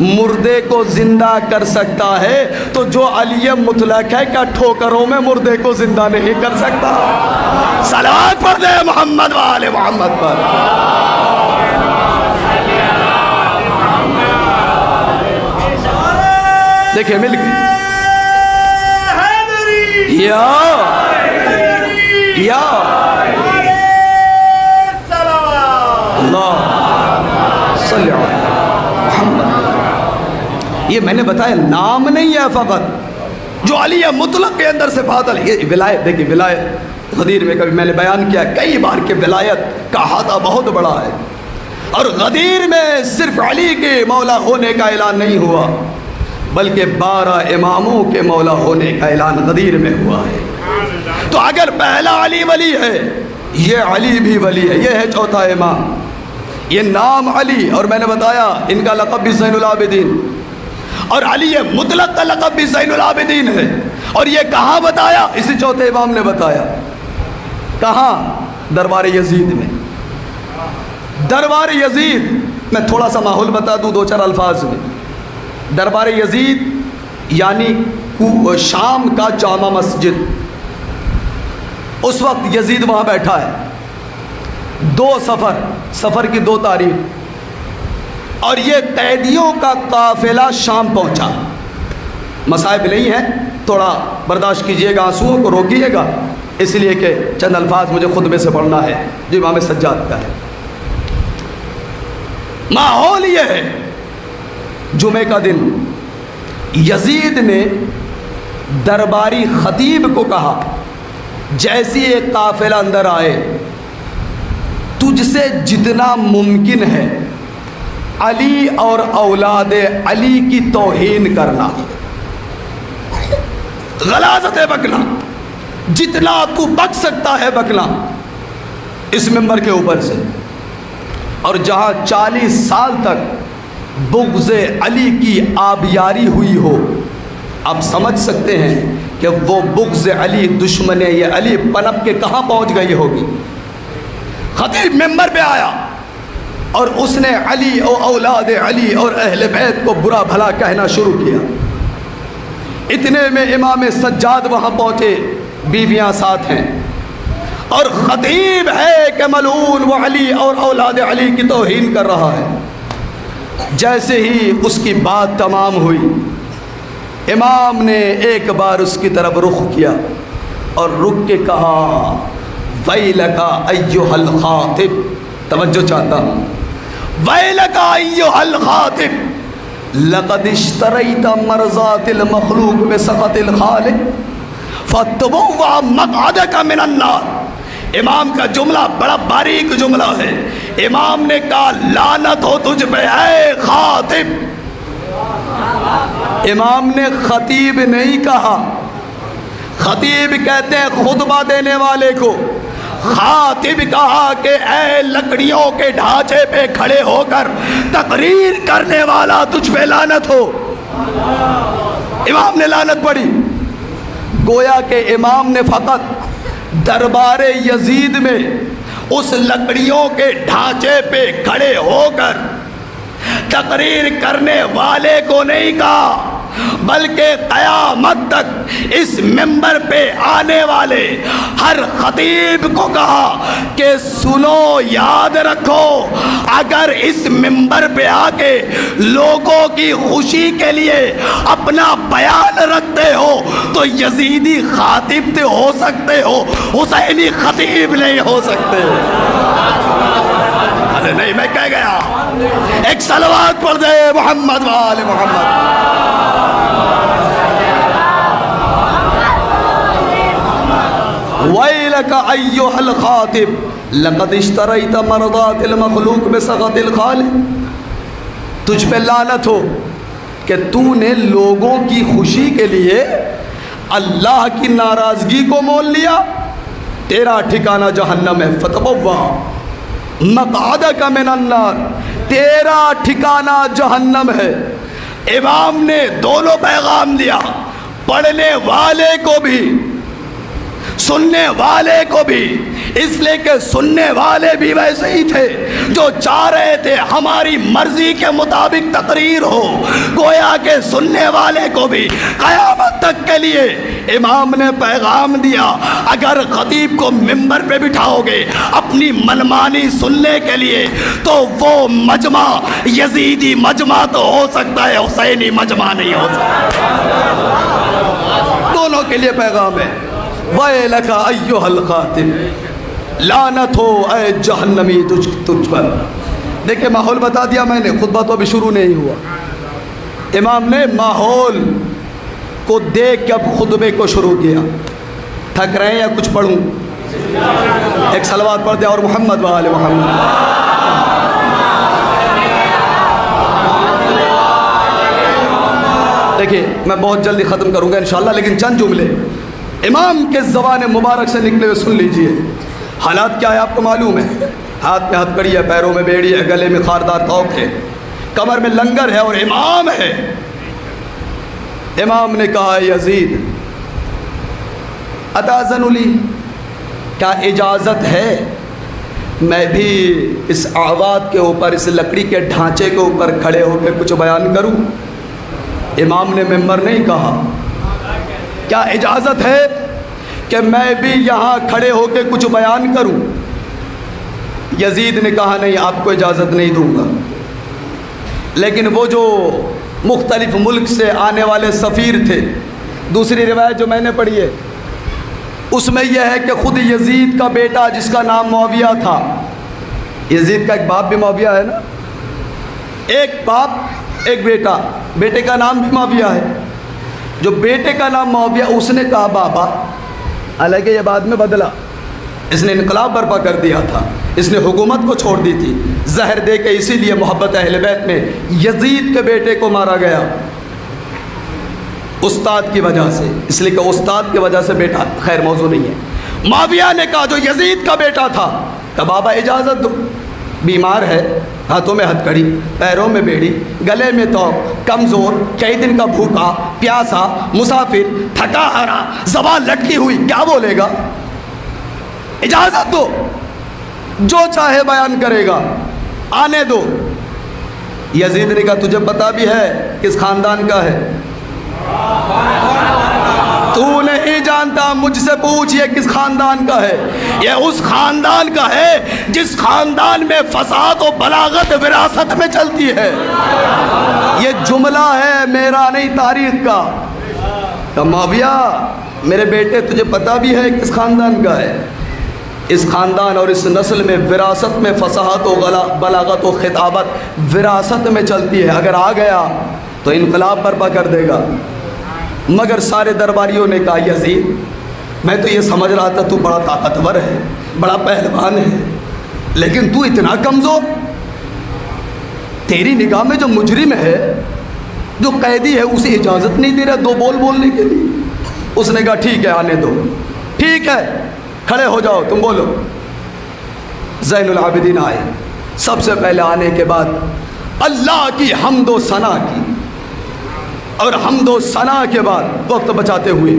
مردے کو زندہ کر سکتا ہے تو جو علی مطلق ہے کیا ٹھوکروں میں مردے کو زندہ نہیں کر سکتا؟ صلوات پڑھ دے محمد و آل محمد پر۔ دیکھیں مل کے یا اللہ صلی اللہ محمد۔ یہ میں نے بتایا نام نہیں ہے فقط، جو علی مطلق کے اندر صفات علی، یہ ولایت دیکھیں، ولایت غدیر میں کبھی میں نے بیان کیا کئی بار کہ ولایت کا احاطہ بہت بڑا ہے، اور غدیر میں صرف علی کے مولا ہونے کا اعلان نہیں ہوا بلکہ 12 اماموں کے مولا ہونے کا اعلان غدیر میں ہوا ہے۔ تو اگر پہلا علی ولی ہے، یہ علی بھی ولی ہے، یہ ہے چوتھا امام، یہ نام علی، اور میں نے بتایا ان کا لقب بھی زین العابدین، اور علی مطلق کا لقب بھی زین العابدین ہے۔ اور یہ کہاں بتایا؟ اسی چوتھے امام نے بتایا۔ کہاں؟ دربار یزید میں۔ دربار یزید میں تھوڑا سا ماحول بتا دوں 2-4 الفاظ میں۔ دربار یزید یعنی شام کا جامع مسجد، اس وقت یزید وہاں بیٹھا ہے، 2 سفر کی 2 تاریخ، اور یہ قیدیوں کا قافلہ شام پہنچا۔ مصائب نہیں ہے، تھوڑا برداشت کیجئے گا، آنسوؤں کو روکیے گا، اس لیے کہ چند الفاظ مجھے خطبے سے پڑھنا ہے جو امام سجاد کا ہے۔ ماحول یہ ہے، جمعے کا دن یزید نے درباری خطیب کو کہا جیسی ایک قافلہ اندر آئے، تجھ سے جتنا ممکن ہے علی اور اولاد علی کی توہین کرنا، غلاظت بکنا، جتنا تو بک سکتا ہے بکنا اس ممبر کے اوپر سے۔ اور جہاں 40 سال تک بغض علی کی آبیاری ہوئی ہو، آپ سمجھ سکتے ہیں کہ وہ بغض علی، دشمن یہ علی پنپ کے کہاں پہنچ گئی ہوگی۔ خطیب ممبر پہ آیا اور اس نے علی اور اولاد علی اور اہل بیت کو برا بھلا کہنا شروع کیا۔ اتنے میں امام سجاد وہاں پہنچے، بیویاں ساتھ ہیں، اور خطیب ہے کہ ملعون وہ علی اور اولاد علی کی توہین کر رہا ہے۔ جیسے ہی اس کی بات تمام ہوئی، امام نے ایک بار اس کی طرف رخ کیا اور رک کے کہا ویلک ایھا الخاطب، توجہ چاہتا ہوں، ویلک ایھا الخاطب لقد اشتریت مرضات المخلوق بسخط الخالق فتبوأ مقعدک من النار۔ امام کا جملہ بڑا باریک جملہ ہے۔ امام نے کہا لعنت ہو تجھ پہ اے خاطب۔ امام نے خطیب نہیں کہا، خطیب کہتے ہیں خطبہ دینے والے کو، خاطب کہا کہ اے لکڑیوں کے ڈھانچے پہ کھڑے ہو کر تقریر کرنے والا تجھ پہ لعنت ہو۔ امام نے لعنت پڑھی۔ گویا کہ امام نے فقط دربار یزید میں اس لکڑیوں کے ڈھانچے پہ کھڑے ہو کر تقریر کرنے والے کو نہیں کہا، بلکہ قیامت تک اس ممبر پہ آنے والے ہر خطیب کو کہا کہ سنو، یاد رکھو، اگر اس ممبر پہ آ کے لوگوں کی خوشی کے لیے اپنا بیان رکھتے ہو تو یزیدی خاطب تو ہو سکتے ہو، حسینی خطیب نہیں ہو سکتے۔ ارے نہیں، میں کہہ گیا، ایک صلوات پڑھ دے محمد و آل محمد۔ وَيْلَكَ أَيُّهَا الْخَاطِبُ لَقَدْ اشْتَرَيْتَ مَرْضَاتِ الْمَخْلُوقِ بِسَخَطِ الْخَالِقِ۔ تجھ پہ لعنت ہو کہ تو نے لوگوں کی خوشی کے لیے اللہ کی ناراضگی کو مول لیا۔ تیرا ٹھکانہ جہنم ہے، فَتَبَوَّأْ مَقْعَدَكَ مِنَ النَّارِ، تیرا ٹھکانہ جہنم ہے۔ امام نے دونوں پیغام دیا، پڑھنے والے کو بھی سننے والے کو بھی، اس لیے کہ سننے والے بھی ویسے ہی تھے جو چاہ رہے تھے ہماری مرضی کے مطابق تقریر ہو، گویا کہ سننے والے کو بھی قیامت تک کے لیے امام نے پیغام دیا، اگر خطیب کو ممبر پہ بٹھاؤ گے اپنی منمانی سننے کے لیے تو وہ مجمع یزیدی مجمع تو ہو سکتا ہے، حسینی مجمع نہیں ہو سکتا۔ دونوں کے لیے پیغام ہے، وَيْلَكَ أَيُّهَا الْقَاتِلُ، لعنت ہو اے جہنمی تجھ پر۔ دیکھیں ماحول بتا دیا میں نے، خطبہ تو ابھی شروع نہیں ہوا۔ امام نے ماحول کو دیکھ کے اب خطبے کو شروع کیا۔ تھک رہے ہیں یا کچھ پڑھوں؟ ایک صلوات پڑھ دیں اور محمد و آل محمد۔ دیکھیں میں بہت جلدی ختم کروں گا انشاءاللہ، لیکن چند جملے امام کے زبان مبارک سے نکلے ہوئے سن لیجئے۔ حالات کیا ہے آپ کو معلوم ہے، ہاتھ میں ہتھکڑی ہے، پیروں میں بیڑی ہے، گلے میں خاردار توق ہے، کمر میں لنگر ہے اور امام ہے۔ امام نے کہا یزید اتاذن لی، کیا اجازت ہے میں بھی اس آواد کے اوپر، اس لکڑی کے ڈھانچے کے اوپر کھڑے ہو کے کچھ بیان کروں؟ امام نے ممبر نہیں کہا، کیا اجازت ہے کہ میں بھی یہاں کھڑے ہو کے کچھ بیان کروں؟ یزید نے کہا نہیں، آپ کو اجازت نہیں دوں گا۔ لیکن وہ جو مختلف ملک سے آنے والے سفیر تھے، دوسری روایت جو میں نے پڑھی ہے اس میں یہ ہے کہ خود یزید کا بیٹا جس کا نام معاویہ تھا، یزید کا ایک باپ بھی معاویہ ہے نا، ایک باپ ایک بیٹا، بیٹے کا نام بھی معاویہ ہے، جو بیٹے کا نام معاویہ، اس نے کہا بابا، حالانکہ یہ بعد میں بدلا، اس نے انقلاب برپا کر دیا تھا، اس نے حکومت کو چھوڑ دی تھی، زہر دے کے اسی لیے محبت اہل بیت میں یزید کے بیٹے کو مارا گیا استاد کی وجہ سے، اس لیے کہ استاد کی وجہ سے بیٹا، خیر موضوع نہیں ہے۔ معاویہ نے کہا جو یزید کا بیٹا تھا، کہ بابا اجازت دو، بیمار ہے، ہاتھوں میں ہتھکڑی، پیروں میں بیڑی، گلے میں توق، کمزور، کئی دن کا بھوکا پیاسا مسافر، تھکا ہارا، زبان لٹکی ہوئی، کیا بولے گا؟ اجازت دو، جو چاہے بیان کرے گا، آنے دو۔ یزید نے کہا تجھے پتا بھی ہے کس خاندان کا ہے؟ تو نہیں جانتا، مجھ سے پوچھ یہ کس خاندان کا ہے؟ یہ اس خاندان کا ہے جس خاندان میں فساد و بلاغت وراثت میں چلتی ہے۔ یہ جملہ ہے میرا نہیں، تاریخ کا۔ کہ معاویہ میرے بیٹے تجھے پتا بھی ہے کس خاندان کا ہے؟ اس خاندان اور اس نسل میں وراثت میں فصاحت و بلاغت و خطابت وراثت میں چلتی ہے، اگر آ گیا تو انقلاب برپا کر دے گا۔ مگر سارے درباریوں نے کہا یزید میں تو یہ سمجھ رہا تھا تو بڑا طاقتور ہے، بڑا پہلوان ہے، لیکن تو اتنا کمزور، تیری نگاہ میں جو مجرم ہے، جو قیدی ہے، اسے اجازت نہیں دے رہا دو بول بولنے کے لیے۔ اس نے کہا ٹھیک ہے آنے دو، ٹھیک ہے کھڑے ہو جاؤ تم بولو۔ زین العابدین آئے، سب سے پہلے آنے کے بعد اللہ کی حمد و ثنا کی، اور حمد و ثنا کے بعد وقت بچاتے ہوئے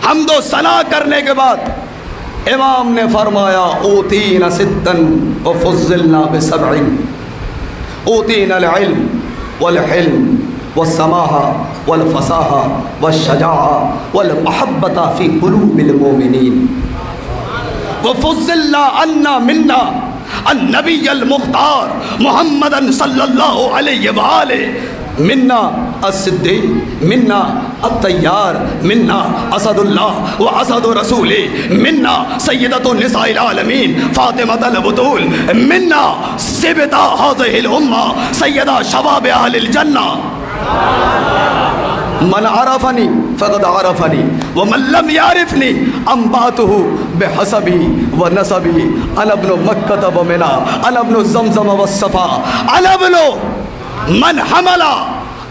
حمد و ثنا کرنے کے بعد امام نے فرمایا اوتینا ستن وفضلنا بسبع، اوتینا العلم والحلم والسماحة والفصاحة والشجاعة والمحبة في قلوب المؤمنين، وفضلنا عنا منا النبي المختار محمدا صلی اللہ علیہ وآلہ، منا الصدیق، منا الطیار، منا اسد اللہ و اسد رسولہ، منا سیدۃ النساء العالمین فاطمۃ البتول، منا سبطہ هذه الامہ سیدہ شباب اہل الجنہ۔ من عرفنی فقد عرفنی ومن لم یعرفنی انبأته بحسبی ونسبی، انا ابن مکہ ومنی، انا ابن زمزم والصفا، انا ابن من حمل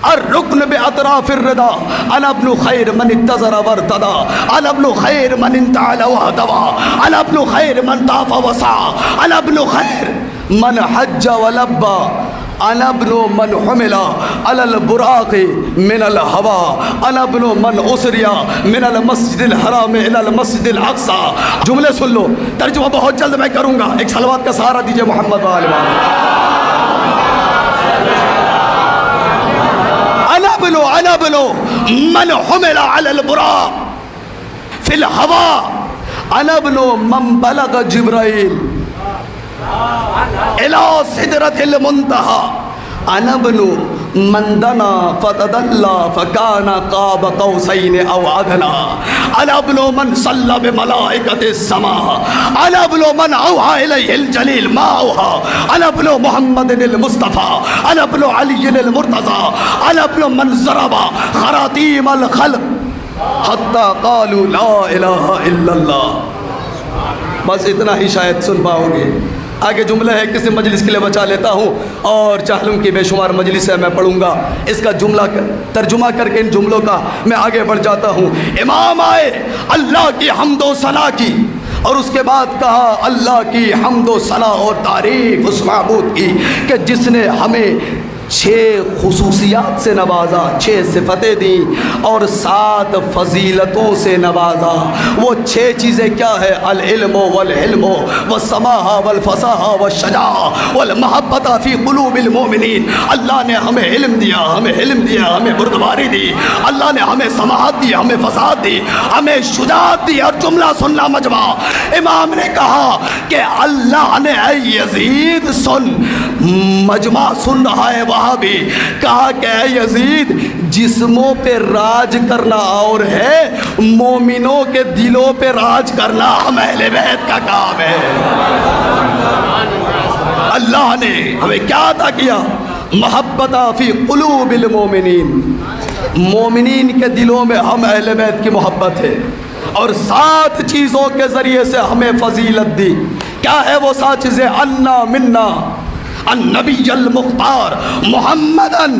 الرکن باطراف الردى، انا ابن خیر من اتزر وارتدى، انا ابن خیر من انتعل واهتوى، انا ابن خیر من طاف وسعى، انا ابن خیر من حج ولبى، انا ابن من حمل علی البراق من الہوا، انا ابن من اسری من المسجد الحرام الی المسجد الاقصی. جملے سن لو، ترجمہ بہت جلد میں کروں گا. ایک صلوات کا سہارا دیجئے محمد و آل محمد. انا ابن من حمل علی البراق فی الہوا، انا ابن من بلغ جبرائیل الى سدرۃ المنتہی، انا ابن من دنا فتدلی فکان قاب قوسین او ادنی، انا ابن من صلی بملائکۃ السماء، انا ابن من اوحی الیہ الجلیل ما اوحی، انا ابن محمد المصطفیٰ، انا ابن علی المرتضی، انا ابن من ضرب خراطیم الخلق حتی قالوا لا الہ الا اللہ. بس اتنا ہی شاید سن پاؤ گے. آگے جملہ ہے کسی مجلس کے لیے بچا لیتا ہوں، اور چاہلم کی بے شمار مجلس ہے میں پڑھوں گا. اس کا جملہ ترجمہ کر کے ان جملوں کا میں آگے بڑھ جاتا ہوں. امام آئے اللہ کی حمد و ثنا کی، اور اس کے بعد کہا اللہ کی حمد و ثنا اور تعریف اس معبود کی کہ جس نے ہمیں 6 خصوصیات سے نوازا، 6 صفتیں دیں اور 7 فضیلتوں سے نوازا. وہ 6 چیزیں کیا ہے؟ العلم والحلم والسماحہ والفصاحہ والشجاعہ والمحبت فی قلوب المؤمنین. اللہ نے ہمیں علم دیا، ہمیں حلم دیا، ہمیں بردباری دی. اللہ نے ہمیں سماحت دی، ہمیں فصاحت دی، ہمیں شجاعت دی. اور جملہ سننا مجمع، امام نے کہا کہ اللہ نے اے یزید سن، مجمع سن رہا ہے وہاں بھی، کہا کہ اے یزید جسموں پہ راج کرنا اور ہے، مومنوں کے دلوں پہ راج کرنا ہم اہل بیت کا کام ہے. اللہ نے ہمیں کیا عطا کیا؟ محبت فی قلوب المومنین. مومنین کے دلوں میں ہم اہل بیت کی محبت ہے، اور 7 چیزوں کے ذریعے سے ہمیں فضیلت دی. کیا ہے وہ 7 چیزیں؟ انا منا النبی المختار محمدن،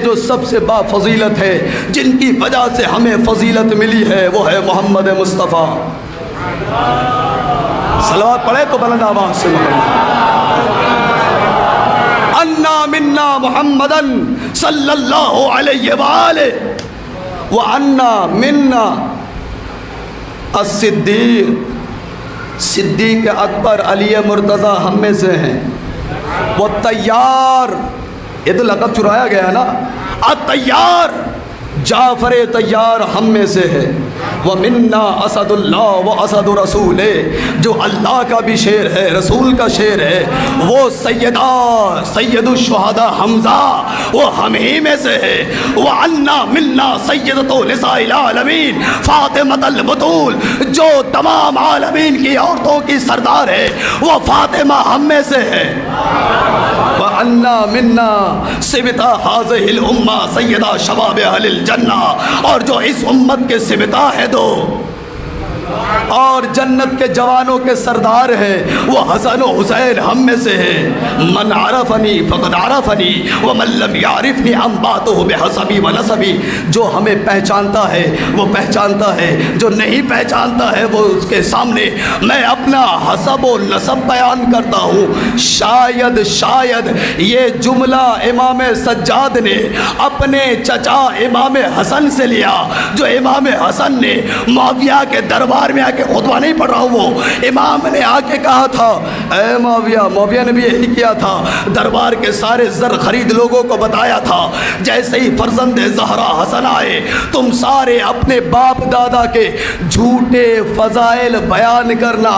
جو سب سے با فضیلت ہے، جن کی وجہ سے ہمیں فضیلت ملی ہے، وہ ہے محمد مصطفیٰ. صلوات پڑھے تو بلند آواز سے محمد. انا منا محمدن صلی اللہ علیہ وآلہ، وانا منا الصدیق، صدیق اکبر علی مرتضیٰ ہم میں سے ہیں. وہ تیار، یہ تو لقب چرایا گیا نا، التیار جعفر تیار ہم میں سے ہے. وَمِنَّا اسد اللہ و اسد رسول، جو اللہ کا بھی شیر ہے، رسول کا شیر ہے. وہ سید الشہداء حمزہ وہ ہم ہی میں سے ہے. وَعَنَّا مِنَّا سیدۃ نساء العالمین فاطمۃ البتول، جو تمام عالمین کی عورتوں کی سردار ہے، وہ فاطمہ ہم میں سے ہے. وَعَنَّا مِنَّا سِبْطَ هَذِهِ الْأُمَّةِ سَيِّدَ شَبَابِ أَهْلِ الْجَنَّةِ، اور جو اس امت کے سبتا ہے دو اور جنت کے جوانوں کے سردار ہیں، وہ حسن و حسین ہم میں سے ہے. من عرفنی فقد عرفنی ومن لم یعرفنی انباتہ بحسبی ونسبی، جو ہمیں پہچانتا ہے وہ پہچانتا ہے، جو نہیں پہچانتا ہے وہ اس کے سامنے میں اپنا حسب و نسب بیان کرتا ہوں. شاید یہ جملہ امام سجاد نے اپنے چچا امام حسن سے لیا، جو امام حسن نے معاویہ کے دربار میں آ کے خطبہ نہیں پڑھ رہا ہوں، وہ امام نے آ کے کہا تھا اے معاویہ نے بھی یہی کیا تھا، دربار کے سارے زر خرید لوگوں کو بتایا تھا جیسے ہی فرزند زہرا حسن آئے تم سارے اپنے باپ دادا کے جھوٹے فضائل بیان کرنا،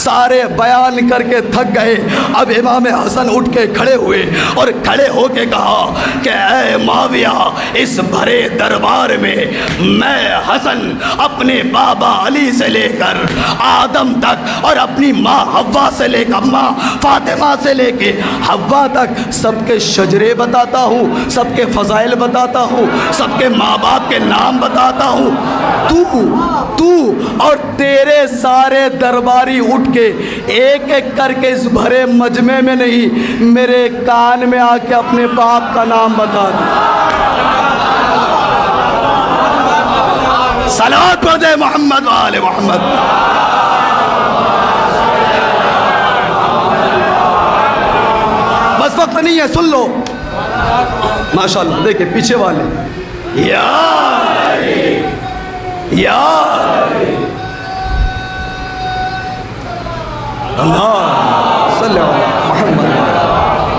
سارے بیان کر کے تھک گئے. اب امام حسن اٹھ کے کھڑے ہوئے اور کھڑے ہو کے کہا کہ اے معاویہ، اس بھرے دربار میں میں حسن اپنے بابا علی سے لے کر آدم تک اور اپنی ماں حوا سے لے کر ماں فاطمہ سے لے کے حوا تک سب کے شجرے بتاتا ہوں، سب کے فضائل بتاتا ہوں، سب کے ماں باپ کے نام بتاتا ہوں. تو اور تیرے سارے درباری اٹھ کے ایک ایک کر کے اس بھرے مجمع میں نہیں، میرے کان میں آ کے اپنے باپ کا نام بتا دو. صلوات پڑھ دے محمد و آل محمد. بس وقت نہیں ہے، سن لو ماشاءاللہ. دیکھیں پیچھے والے یا اللہ صلی اللہ محمد.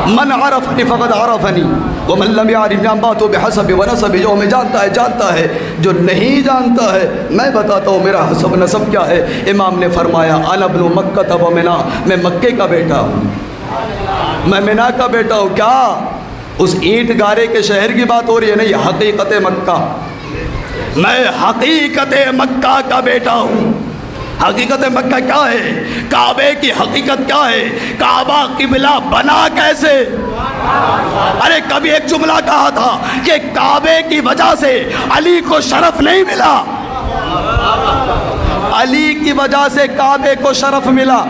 من عرفنی فقد عرفنی ومن لم يعرفنی انباتو بحسب ونسب. جو ہمیں جانتا ہے جانتا ہے، جو نہیں جانتا ہے میں بتاتا ہوں میرا حسب نسب کیا ہے. امام نے فرمایا انا ابن مکہ و منا، میں مکے کا بیٹا ہوں، میں منا کا بیٹا ہوں. کیا اس اینٹ گارے کے شہر کی بات ہو رہی ہے؟ نہیں، حقیقت مکہ. میں حقیقت مکہ کا بیٹا ہوں. حقیقت مکہ کیا ہے؟ کعبے کی حقیقت کیا ہے؟ کعبہ قبلہ بنا کیسے؟ ارے کبھی ایک جملہ کہا تھا کہ کعبے کی وجہ سے علی کو شرف نہیں ملا، علی کی وجہ سے کعبے کو شرف ملا.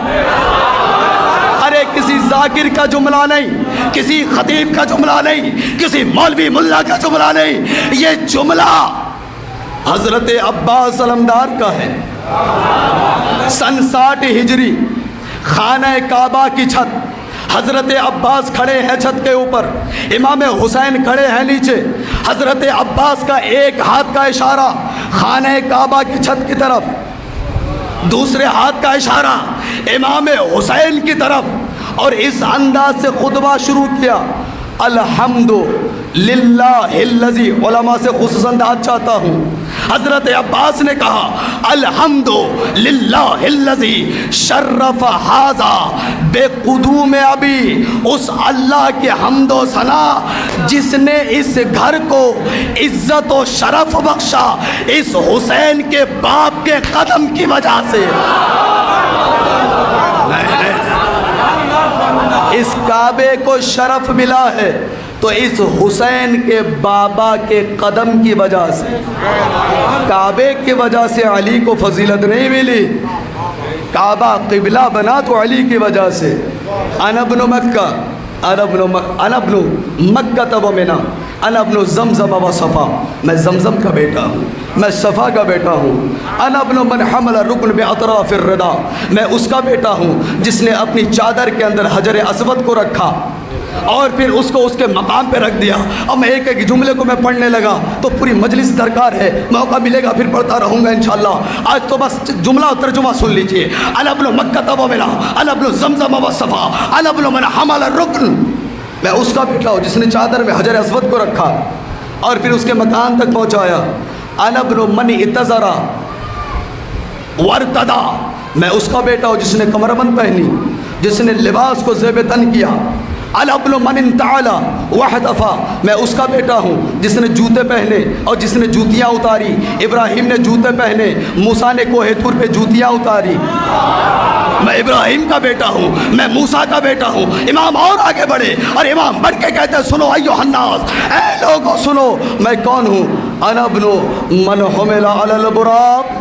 ارے کسی ذاکر کا جملہ نہیں، کسی خطیب کا جملہ نہیں، کسی مولوی ملا کا جملہ نہیں، یہ جملہ حضرت عباس علمدار کا ہے. سن 60 ہجری خانہ کعبہ کی چھت، حضرت عباس کھڑے ہیں چھت کے اوپر، امام حسین کھڑے ہیں نیچے. حضرت عباس کا ایک ہاتھ کا اشارہ خانہ کعبہ کی چھت کی طرف، دوسرے ہاتھ کا اشارہ امام حسین کی طرف، اور اس انداز سے خطبہ شروع کیا. الحمد للہ الذی، علماء سے خصوصاً دعوت چاہتا ہوں. حضرت عباس نے کہا الحمد للہ الذی شرف ھذا بقدوم ابی، اس اللہ کے حمد و ثنا جس نے اس گھر کو عزت و شرف بخشا اس حسین کے باپ کے قدم کی وجہ سے. اس کعبے کو شرف ملا ہے تو اس حسین کے بابا کے قدم کی وجہ سے. کعبے کی وجہ سے علی کو فضیلت نہیں ملی، کعبہ قبلہ بنا تو علی کی وجہ سے. انا ابن مکہ، انا ابن مکہ و منا، انا ابن زمزم و صفا، میں زمزم کا بیٹا ہوں، میں صفا کا بیٹا ہوں. انا ابن من حمل الرکن باطراف الردا، میں اس کا بیٹا ہوں جس نے اپنی چادر کے اندر حجر اسود کو رکھا اور پھر اس کو اس کے مقام پہ رکھ دیا. اب میں ایک ایک جملے کو میں پڑھنے لگا تو پوری مجلس درکار ہے، موقع ملے گا پھر پڑھتا رہوں گا انشاءاللہ. آج تو بس جملہ و ترجمہ سن لیجئے. انا ابن مکہ و منا، انا ابن زمزم و صفا، انا ابن من حمل الرکن، میں اس کا بیٹا ہوں جس نے چادر میں حجر اسود کو رکھا اور پھر اس کے مکان تک پہنچایا. انا ابن من اتزرا وارتدا، میں اس کا بیٹا ہوں جس نے کمربند پہنی، جس نے لباس کو زیب تن کیا. انا ابن من انتعلا واحتفا، میں اس کا بیٹا ہوں جس نے جوتے پہنے اور جس نے جوتیاں اتاری. ابراہیم نے جوتے پہنے، موسیٰ نے کوہ طور پہ جوتیاں اتاری. میں ابراہیم کا بیٹا ہوں، میں موسیٰ کا بیٹا ہوں. امام اور آگے بڑھے اور امام بڑھ کے کہتے ہیں سنو ایھا الناس، اے لوگوں سنو میں کون ہوں. انا ابن من حمل علی البراق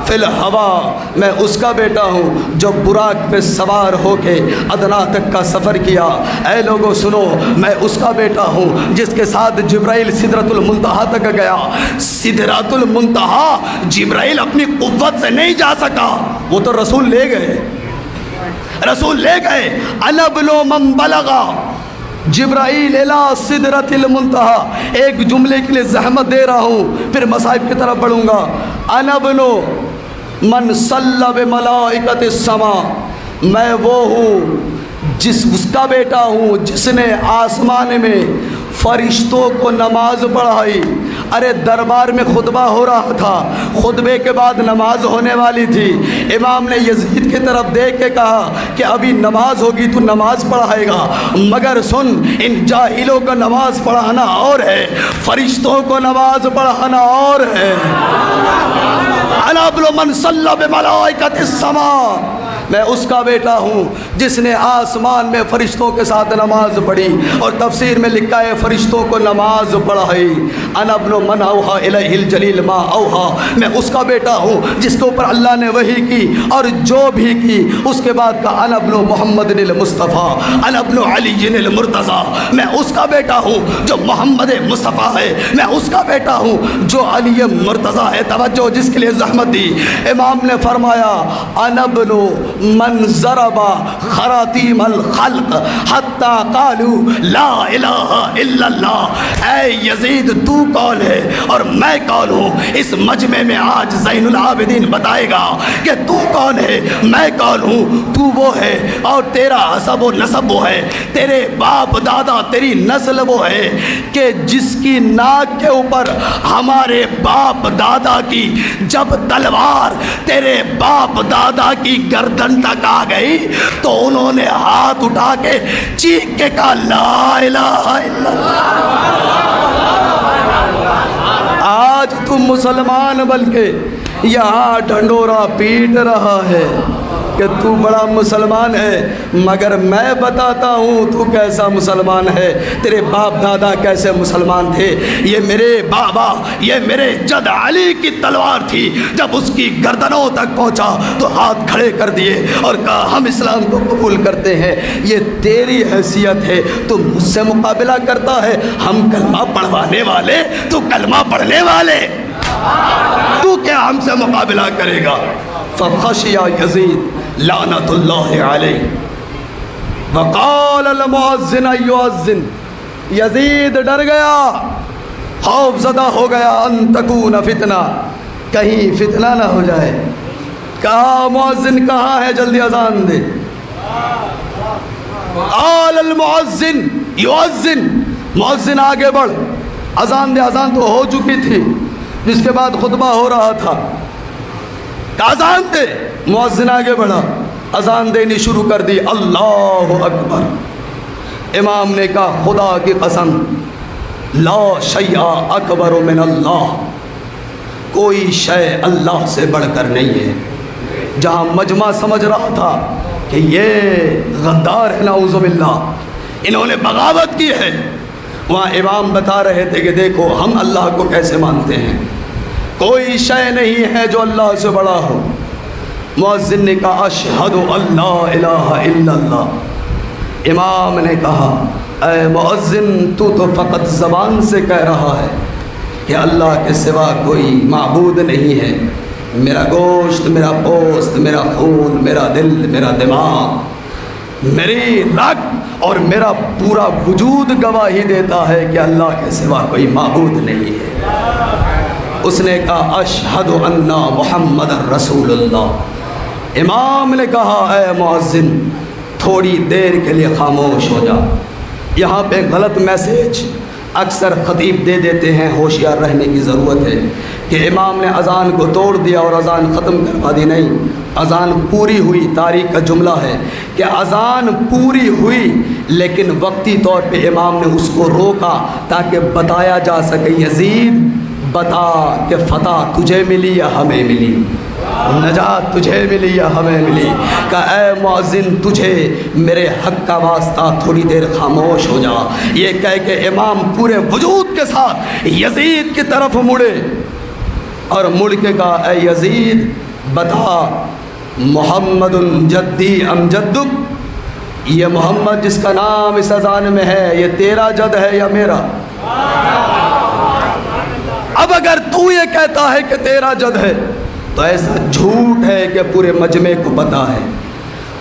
فی الہوا، میں اس کا بیٹا ہوں جو براق پہ سوار ہو کے ادنا تک کا سفر کیا. اے لوگوں سنو میں اس کا بیٹا ہوں جس کے ساتھ جبرائیل سدرۃ المنتہا تک گیا. سدرۃ المنتہا جبرائیل اپنی قوت سے نہیں جا سکا، وہ تو رسول لے گئے، رسول لے گئے. انا ابن من بلغا جبرائیل الی سدرۃ المنتہا، ایک جملے کے لیے زحمت دے رہا ہوں پھر مصائب کی طرف بڑھوں گا. انا ابن من صلی بملائکۃ السماء، میں وہ ہوں جس اس کا بیٹا ہوں جس نے آسمان میں فرشتوں کو نماز پڑھائی. ارے دربار میں خطبہ ہو رہا تھا، خطبے کے بعد نماز ہونے والی تھی. امام نے یزید کی طرف دیکھ کے کہا کہ ابھی نماز ہوگی تو نماز پڑھائے گا، مگر سن ان جاہلوں کو نماز پڑھانا اور ہے، فرشتوں کو نماز پڑھانا اور ہے. انا ابن من صلی بملائکۃ السماء، میں اس کا بیٹا ہوں جس نے آسمان میں فرشتوں کے ساتھ نماز پڑھی اور تفسیر میں لکھا ہے فرشتوں کو نماز پڑھائی. انا ابن من اوحا الیہ الجلیل ما اوحا، میں اس کا بیٹا ہوں جس کے اوپر اللہ نے وحی کی اور جو بھی کی. اس کے بعد کا انا ابن محمد المصطفیٰ، انا ابن علی المرتضیٰ، میں اس کا بیٹا ہوں جو محمد مصطفیٰ ہے، میں اس کا بیٹا ہوں جو علی مرتضیٰ ہے. توجہ جس کے لیے زحمت دی. امام نے فرمایا انا ابن من ضرب خراطیم الخلق حتی قالوا لا الہ الا اللہ۔ اے یزید تو کون ہے اور میں کون ہوں؟ اس مجمع میں آج زین العابدین بتائے گا کہ تو کون ہے، میں کون ہوں۔ تو وہ ہے اور تیرا حسب و نسب وہ ہے، تیرے باپ دادا تیری نسل وہ ہے کہ جس کی ناک کے اوپر ہمارے باپ دادا کی جب تلوار تیرے باپ دادا کی گردن تک آ گئی تو انہوں نے ہاتھ اٹھا کے چیخ کے کہا لا الہ الا اللہ۔ آج تم مسلمان بلکہ یہاں ڈھنڈورا پیٹ رہا ہے کہ تو بڑا مسلمان ہے، مگر میں بتاتا ہوں تو کیسا مسلمان ہے، تیرے باپ دادا کیسے مسلمان تھے۔ یہ میرے بابا، یہ میرے جد علی کی تلوار تھی، جب اس کی گردنوں تک پہنچا تو ہاتھ کھڑے کر دیے اور کہا ہم اسلام کو قبول کرتے ہیں۔ یہ تیری حیثیت ہے، تو مجھ سے مقابلہ کرتا ہے؟ ہم کلمہ پڑھوانے والے، تو کلمہ پڑھنے والے، تو کیا ہم سے مقابلہ کرے گا؟ فخشی یزید لعنت اللہ علیہ وقال المؤذن یؤذن۔ یزید ڈر گیا، خوف زدہ ہو گیا، ان تکون فتنہ، کہیں فتنہ نہ ہو جائے۔ کہا مؤذن کہاں ہے، جلدی اذان دے۔ قال المؤذن یؤذن، مؤذن آگے بڑھ، اذان دے۔ اذان تو ہو چکی تھی، جس کے بعد خطبہ ہو رہا تھا۔ اذان دے، مؤذن آگے بڑھا، اذان دینی شروع کر دی، اللہ اکبر۔ امام نے کہا خدا کی قسم لا شیء اکبر من اللہ، کوئی شے اللہ سے بڑھ کر نہیں ہے۔ جہاں مجمع سمجھ رہا تھا کہ یہ غدار ہے، نعوذ باللہ، انہوں نے بغاوت کی ہے، وہاں امام بتا رہے تھے کہ دیکھو ہم اللہ کو کیسے مانتے ہیں، کوئی شے نہیں ہے جو اللہ سے بڑا ہو۔ مؤذن نے کہا اشہد ان لا الہ الا اللہ۔ امام نے کہا اے مؤذن تو فقط زبان سے کہہ رہا ہے کہ اللہ کے سوا کوئی معبود نہیں ہے، میرا گوشت، میرا پوست، میرا خون، میرا دل، میرا دماغ، میری رگ اور میرا پورا وجود گواہی دیتا ہے کہ اللہ کے سوا کوئی معبود نہیں ہے۔ اس نے کہا اشہد ان محمد رسول اللہ۔ امام نے کہا اے مؤذن تھوڑی دیر کے لیے خاموش ہو جا۔ یہاں پہ غلط میسیج اکثر خطیب دے دیتے ہیں، ہوشیار رہنے کی ضرورت ہے کہ امام نے اذان کو توڑ دیا اور اذان ختم کروا دی۔ نہیں، اذان پوری ہوئی۔ تاریخ کا جملہ ہے کہ اذان پوری ہوئی لیکن وقتی طور پہ امام نے اس کو روکا تاکہ بتایا جا سکے یزید بتا کہ فتح تجھے ملی یا ہمیں ملی، نجات تجھے ملی یا ہمیں ملی۔ کہ اے مؤذن تجھے میرے حق کا واسطہ تھوڑی دیر خاموش ہو جا۔ یہ کہہ کے امام پورے وجود کے ساتھ یزید کی طرف مڑے اور مڑ کے کہا اے یزید بتا محمد جدی ام جدک، یہ محمد جس کا نام اس اذان میں ہے یہ تیرا جد ہے یا میرا؟ اب اگر تو یہ کہتا ہے کہ تیرا جد ہے تو ایسا جھوٹ ہے کہ پورے مجمع کو پتہ ہے،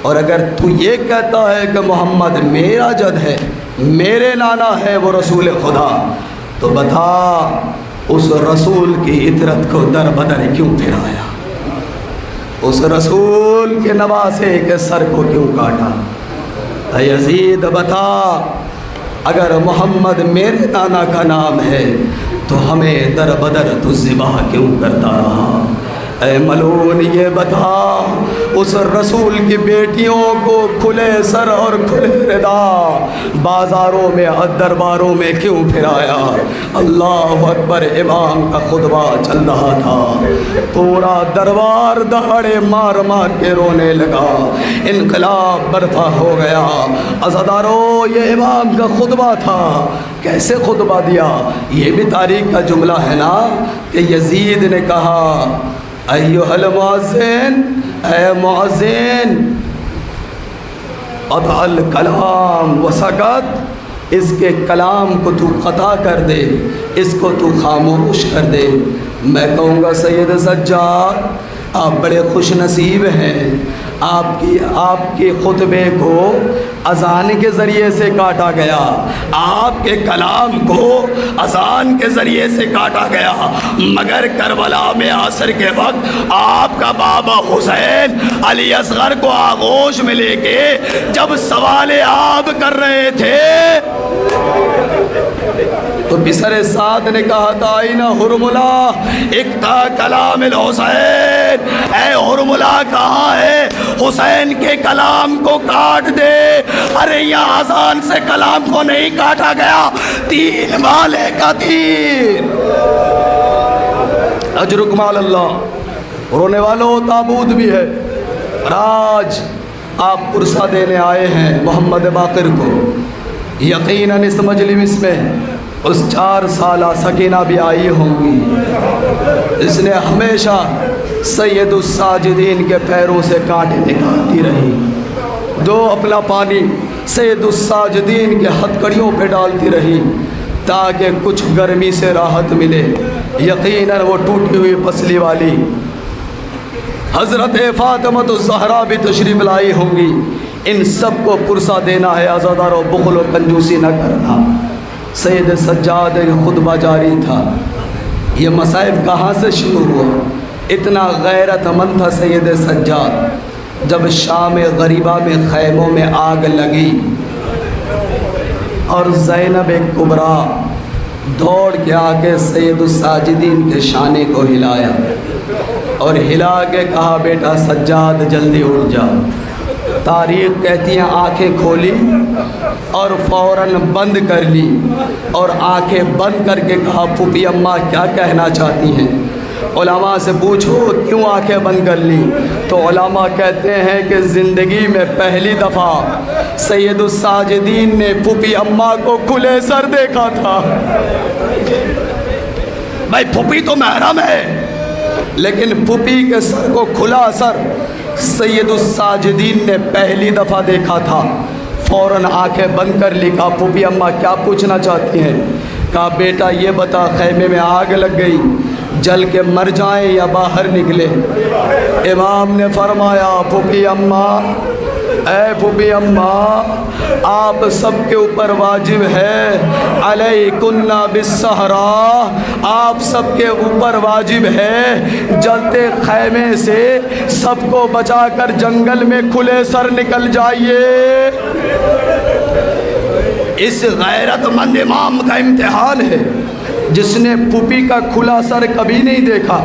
اور اگر تو یہ کہتا ہے کہ محمد میرا جد ہے، میرے نانا ہے وہ رسول خدا، تو بتا اس رسول کی عطرت کو در بدر کیوں پھرایا، اس رسول کے نواسے کے سر کو کیوں کاٹا؟ اے یزید بتا اگر محمد میرے نانا کا نام ہے تو ہمیں در بدر تو ذبح کیوں کرتا رہا؟ اے ملعون یہ بتا اس رسول کی بیٹیوں کو کھلے سر اور کھلے ردا بازاروں میں اور درباروں میں کیوں پھرایا؟ اللہ اکبر۔ امام کا خطبہ چل رہا تھا، پورا دربار دہاڑے مار مار کے رونے لگا، انقلاب برپا ہو گیا۔ عزادارو یہ امام کا خطبہ تھا، کیسے خطبہ دیا؟ یہ بھی تاریخ کا جملہ ہے نا کہ یزید نے کہا ایھا المؤذن، اے مؤذن قطع الکلام وسکت، اس کے کلام کو تو قطع کر دے، اس کو تو خاموش کر دے۔ میں کہوں گا سید سجاد آپ بڑے خوش نصیب ہیں، آپ کے خطبے کو اذان کے ذریعے سے کاٹا گیا، آپ کے کلام کو اذان کے ذریعے سے کاٹا گیا، مگر کربلا میں عصر کے وقت آپ کا بابا حسین علی اصغر کو آغوش میں لے کے جب سوال آب کر رہے تھے تو پسر سعد نے کہا تھا اینا حرملہ اقتا کلام الحسین، اے حرملہ کہاں ہے؟ حسین کے کلام کو کاٹ دے۔ ارے یہاں اذان سے کلام کو نہیں کاٹا گیا، تین والے کا تین۔ اجرکم علی اللہ۔ رونے والوں تابوت بھی ہے، اور آج آپ پرسہ دینے آئے ہیں محمد باقر کو۔ یقیناً اس مجلس میں اس 4 سالہ سکینہ بھی آئی ہوں گی، اس نے ہمیشہ سید الساجدین کے پیروں سے کانٹے نکالتی رہی، دو اپنا پانی سید الساجدین کے ہتھکڑیوں پہ ڈالتی رہی تاکہ کچھ گرمی سے راحت ملے۔ یقیناً وہ ٹوٹی ہوئی پسلی والی حضرت فاطمہ الزہرا بھی تشریف لائی ہوں گی۔ ان سب کو پرسہ دینا ہے، عزادار و بخل و کنجوسی نہ کرنا۔ سید سجاد خطبہ جاری تھا، یہ مصائب کہاں سے شروع ہوا؟ اتنا غیرت مند تھا سید سجاد، جب شام غریبہ میں خیموں میں آگ لگی اور زینب کبریٰ دوڑ کے آ کے سید الساجدین کے شانے کو ہلایا اور ہلا کے کہا بیٹا سجاد جلدی اٹھ جا۔ تاریخ کہتی ہیں آنکھیں کھولی اور فوراً بند کر لی، اور آنکھیں بند کر کے کہا پھوپھی اماں کیا کہنا چاہتی ہیں؟ علماء سے پوچھو کیوں آنکھیں بند کر لی؟ تو علماء کہتے ہیں کہ زندگی میں پہلی دفعہ سید الساجدین نے پھوپھی اماں کو کھلے سر دیکھا تھا۔ بھائی پھوپھی تو محرم ہے، لیکن پھوپھی کے سر کو کھلا سر سید الساجدین نے پہلی دفعہ دیکھا تھا۔ فوراً آنکھیں بند کر لی، کہا پھوپھی اماں کیا پوچھنا چاہتی ہیں؟ کہا بیٹا یہ بتا خیمے میں آگ لگ گئی، جل کے مر جائیں یا باہر نکلے؟ امام نے فرمایا پھوپھی اماں، اے پھوپھی اماں آپ سب کے اوپر واجب ہے، علیکن بالصحراء، آپ سب کے اوپر واجب ہے جلتے خیمے سے سب کو بچا کر جنگل میں کھلے سر نکل جائیے۔ اس غیرت مند امام کا امتحان ہے جس نے پھوپھی کا کھلا سر کبھی نہیں دیکھا،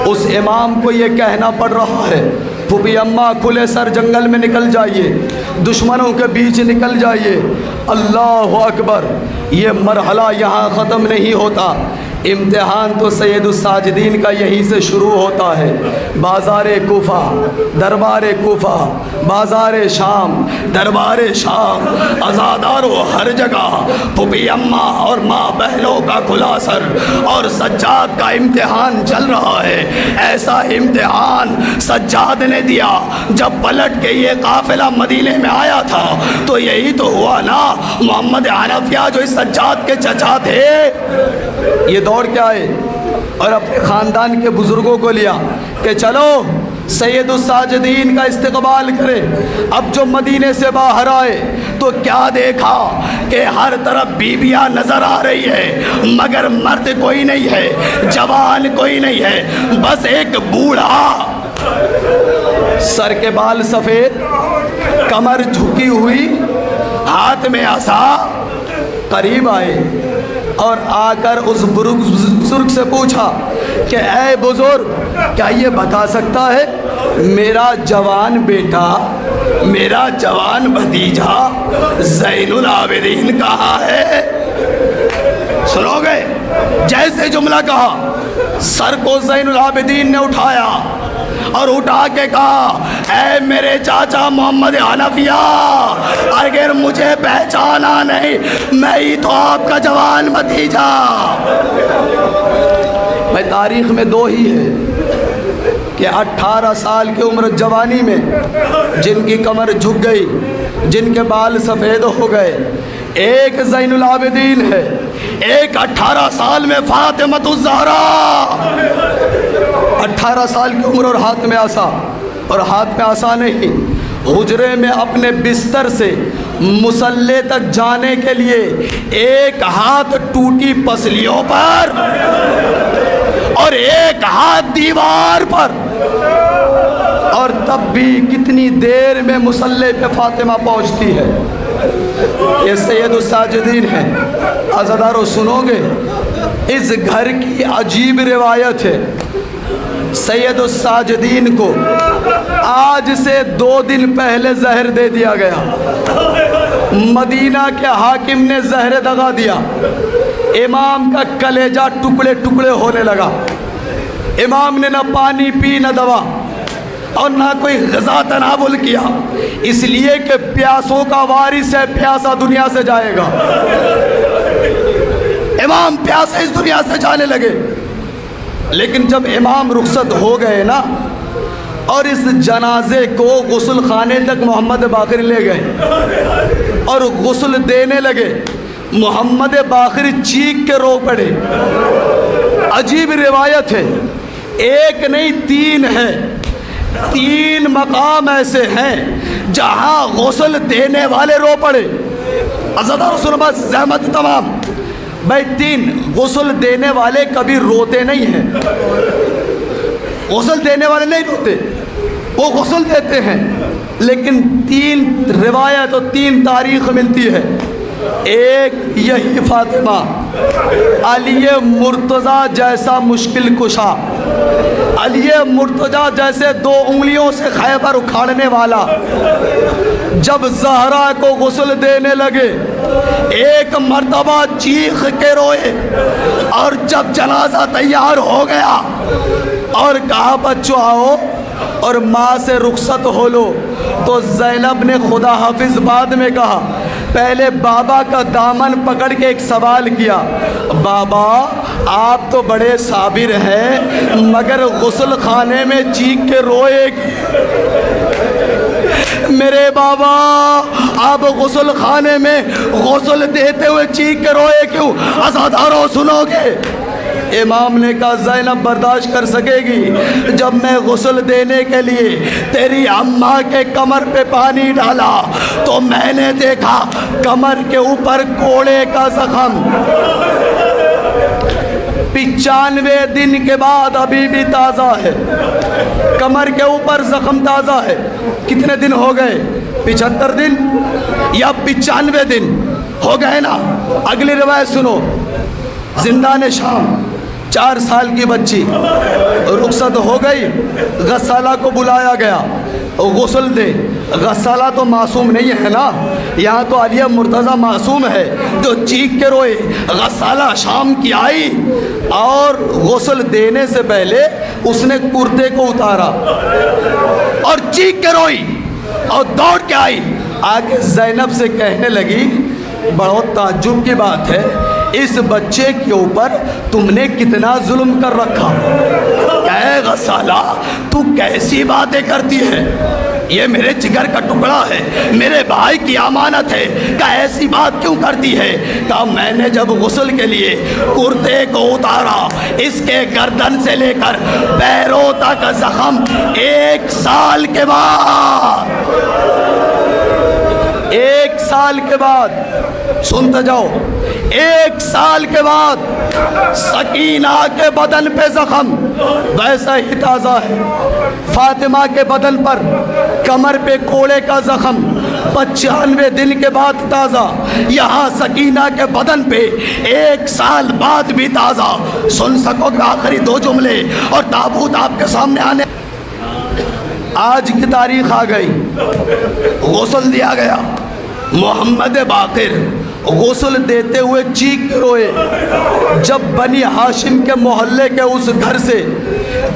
اس امام کو یہ کہنا پڑ رہا ہے پھوپھی اماں کھلے سر جنگل میں نکل جائیے، دشمنوں کے بیچ نکل جائیے۔ اللہ اکبر، یہ مرحلہ یہاں ختم نہیں ہوتا، امتحان تو سید الساجدین کا یہیں سے شروع ہوتا ہے۔ بازار کوفہ، دربار کوفہ، بازار شام، دربار شام، عزاداروں ہر جگہ پھوپھی اماں اور ماں بہنوں کا کھلا سر اور سجاد کا امتحان چل رہا ہے۔ ایسا امتحان سجاد نے دیا جب پلٹ کے یہ قافلہ مدینے میں آیا تھا تو یہی تو ہوا نا، محمد حنفیہ جو اس سجاد کے چچا تھے یہ دوڑ کے آئے اور اپنے خاندان کے بزرگوں کو لیا کہ چلو سید الساجدین کا استقبال کرے۔ اب جو مدینے سے باہر آئے تو کیا دیکھا کہ ہر طرف بیویاں نظر آ رہی ہے مگر مرد کوئی نہیں ہے، جوان کوئی نہیں ہے، بس ایک بوڑھا، سر کے بال سفید، کمر جھکی ہوئی، ہاتھ میں عصا۔ قریب آئے اور آ کر اس بزرگ سے پوچھا کہ اے بزرگ کیا یہ بتا سکتا ہے میرا جوان بیٹا، میرا جوان بھتیجا زین العابدین کہاں ہے؟ سنو گے جیسے جملہ کہا سر کو زین العابدین نے اٹھایا اور اٹھا کے کہا اے میرے چاچا محمد حنفیہ، اگر مجھے پہچانا نہیں میں ہی تو آپ کا جوان بھتیجا۔ میں تاریخ میں دو ہی ہے کہ 18 سال کی عمر جوانی میں جن کی کمر جھک گئی، جن کے بال سفید ہو گئے، ایک زین العابدین ہے، ایک 18 سال میں فاطمہ الزہرا، 18 سال کی عمر اور ہاتھ میں عصا، اور ہاتھ میں عصا نہیں، حجرے میں اپنے بستر سے مصلے تک جانے کے لیے ایک ہاتھ ٹوٹی پسلیوں پر اور ایک ہاتھ دیوار پر، اور تب بھی کتنی دیر میں مصلے پہ فاطمہ پہنچتی ہے۔ یہ سید الساجدین ہے، عزادارو سنو گے، اس گھر کی عجیب روایت ہے۔ سید الساجدین کو آج سے 2 دن پہلے زہر دے دیا گیا، مدینہ کے حاکم نے زہر دغا دیا، امام کا کلیجہ ٹکڑے ٹکڑے ہونے لگا، امام نے نہ پانی پی نہ دوا اور نہ کوئی غذا تناول کیا، اس لیے کہ پیاسوں کا وارث ہے، پیاسا دنیا سے جائے گا۔ امام پیاسے اس دنیا سے جانے لگے، لیکن جب امام رخصت ہو گئے نا، اور اس جنازے کو غسل خانے تک محمد باقر لے گئے اور غسل دینے لگے، محمد باقر چیخ کے رو پڑے۔ عجیب روایت ہے، ایک نہیں 3 ہے، 3 مقام ایسے ہیں جہاں غسل دینے والے رو پڑے۔ عزادار سنو بس، زحمت تمام بھائی، 3 غسل دینے والے کبھی روتے نہیں ہیں، غسل دینے والے نہیں روتے، وہ غسل دیتے ہیں، لیکن 3 روایت اور 3 تاریخ ملتی ہے۔ ایک یہی فاطمہ، علی مرتضیٰ جیسا مشکل کشا، علی مرتضیٰ جیسے 2 انگلیوں سے خیبر اکھاڑنے والا، جب زہرا کو غسل دینے لگے ایک مرتبہ چیخ کے روئے، اور جب جنازہ تیار ہو گیا اور کہا بچوں آؤ اور ماں سے رخصت ہو لو، تو زینب نے خدا حافظ بعد میں کہا، پہلے بابا کا دامن پکڑ کے ایک سوال کیا، بابا آپ تو بڑے صابر ہیں مگر غسل خانے میں چیخ کے روئے گی؟ میرے بابا آپ غسل خانے میں غسل دیتے ہوئے چیخ کے روئے کیوں؟ عزادارو سنو گے، امام نے کہا زینب برداشت کر سکے گی، جب میں غسل دینے کے لیے تیری اماں کے کمر پہ پانی ڈالا تو میں نے دیکھا کمر کے اوپر کوڑے کا زخم، 95 دن کے بعد ابھی بھی تازہ ہے، کمر کے اوپر زخم تازہ ہے۔ کتنے دن ہو گئے؟ 75 دن یا 95 دن ہو گئے نا۔ اگلی روایت سنو، زندان شام، 4 سال کی بچی رخصت ہو گئی، غسالہ کو بلایا گیا، غسل دے۔ غسالہ تو معصوم نہیں ہے نا، یہاں تو علی مرتضیٰ معصوم ہے جو چیخ کے روئے۔ غسالہ شام کی آئی اور غسل دینے سے پہلے اس نے کرتے کو اتارا اور چیخ کے روئی اور دوڑ کے آئی، آگے زینب سے کہنے لگی، بہت تعجب کی بات ہے، اس بچے کے اوپر تم نے کتنا ظلم کر رکھا۔ اے غسالہ تو کیسی باتیں کرتی ہے، یہ میرے جگر کا ٹکڑا ہے، میرے بھائی کی امانت ہے، کہ ایسی بات کیوں کرتی ہے؟ کہ میں نے جب غسل کے لیے کرتے کو اتارا، اس کے گردن سے لے کر پیروں تک زخم 1 سال کے بعد، 1 سال کے بعد، سنتے جاؤ، 1 سال کے بعد سکینہ کے بدن پہ زخم ویسا ہی تازہ ہے، فاطمہ کے بدن پر کمر پہ کوڑے کا زخم 95 دن کے بعد تازہ، یہاں سکینہ کے بدن پہ 1 سال بعد بھی تازہ۔ سن سکو کہ آخری 2 جملے اور تابوت آپ کے سامنے آنے۔ آج کی تاریخ آ گئی، غسل دیا گیا، محمد باقر غسل دیتے ہوئے چیخ روئے۔ جب بنی ہاشم کے محلے کے اس گھر سے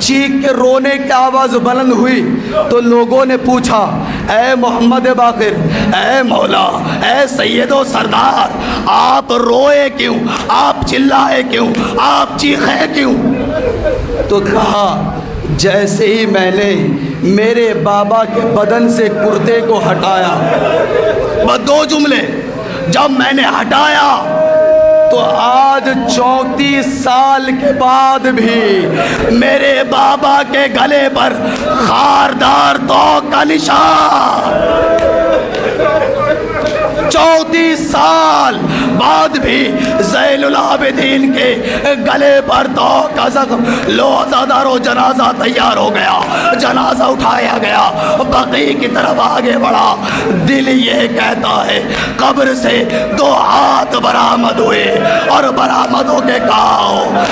چیخ کے رونے کی آواز بلند ہوئی تو لوگوں نے پوچھا، اے محمد باقر، اے مولا، اے سید و سردار، آپ روئے کیوں؟ آپ چلائے کیوں؟ آپ چیخے کیوں؟ تو کہا، جیسے ہی میں نے میرے بابا کے بدن سے کرتے کو ہٹایا، بس 2 جملے، جب میں نے ہٹایا تو آج 34 سال کے بعد بھی میرے بابا کے گلے پر خاردار توق کا نشان، 34 سال بعد بھی زین العابدین کے گلے پر توق کا زخم۔ لو عزادارو جنازہ تیار ہو گیا، جنازہ اٹھایا گیا، بقیع کی طرف آگے بڑھا۔ دل یہ کہتا ہے قبر سے 2 ہاتھ برآمد ہوئے اور برآمد ہو کے کہا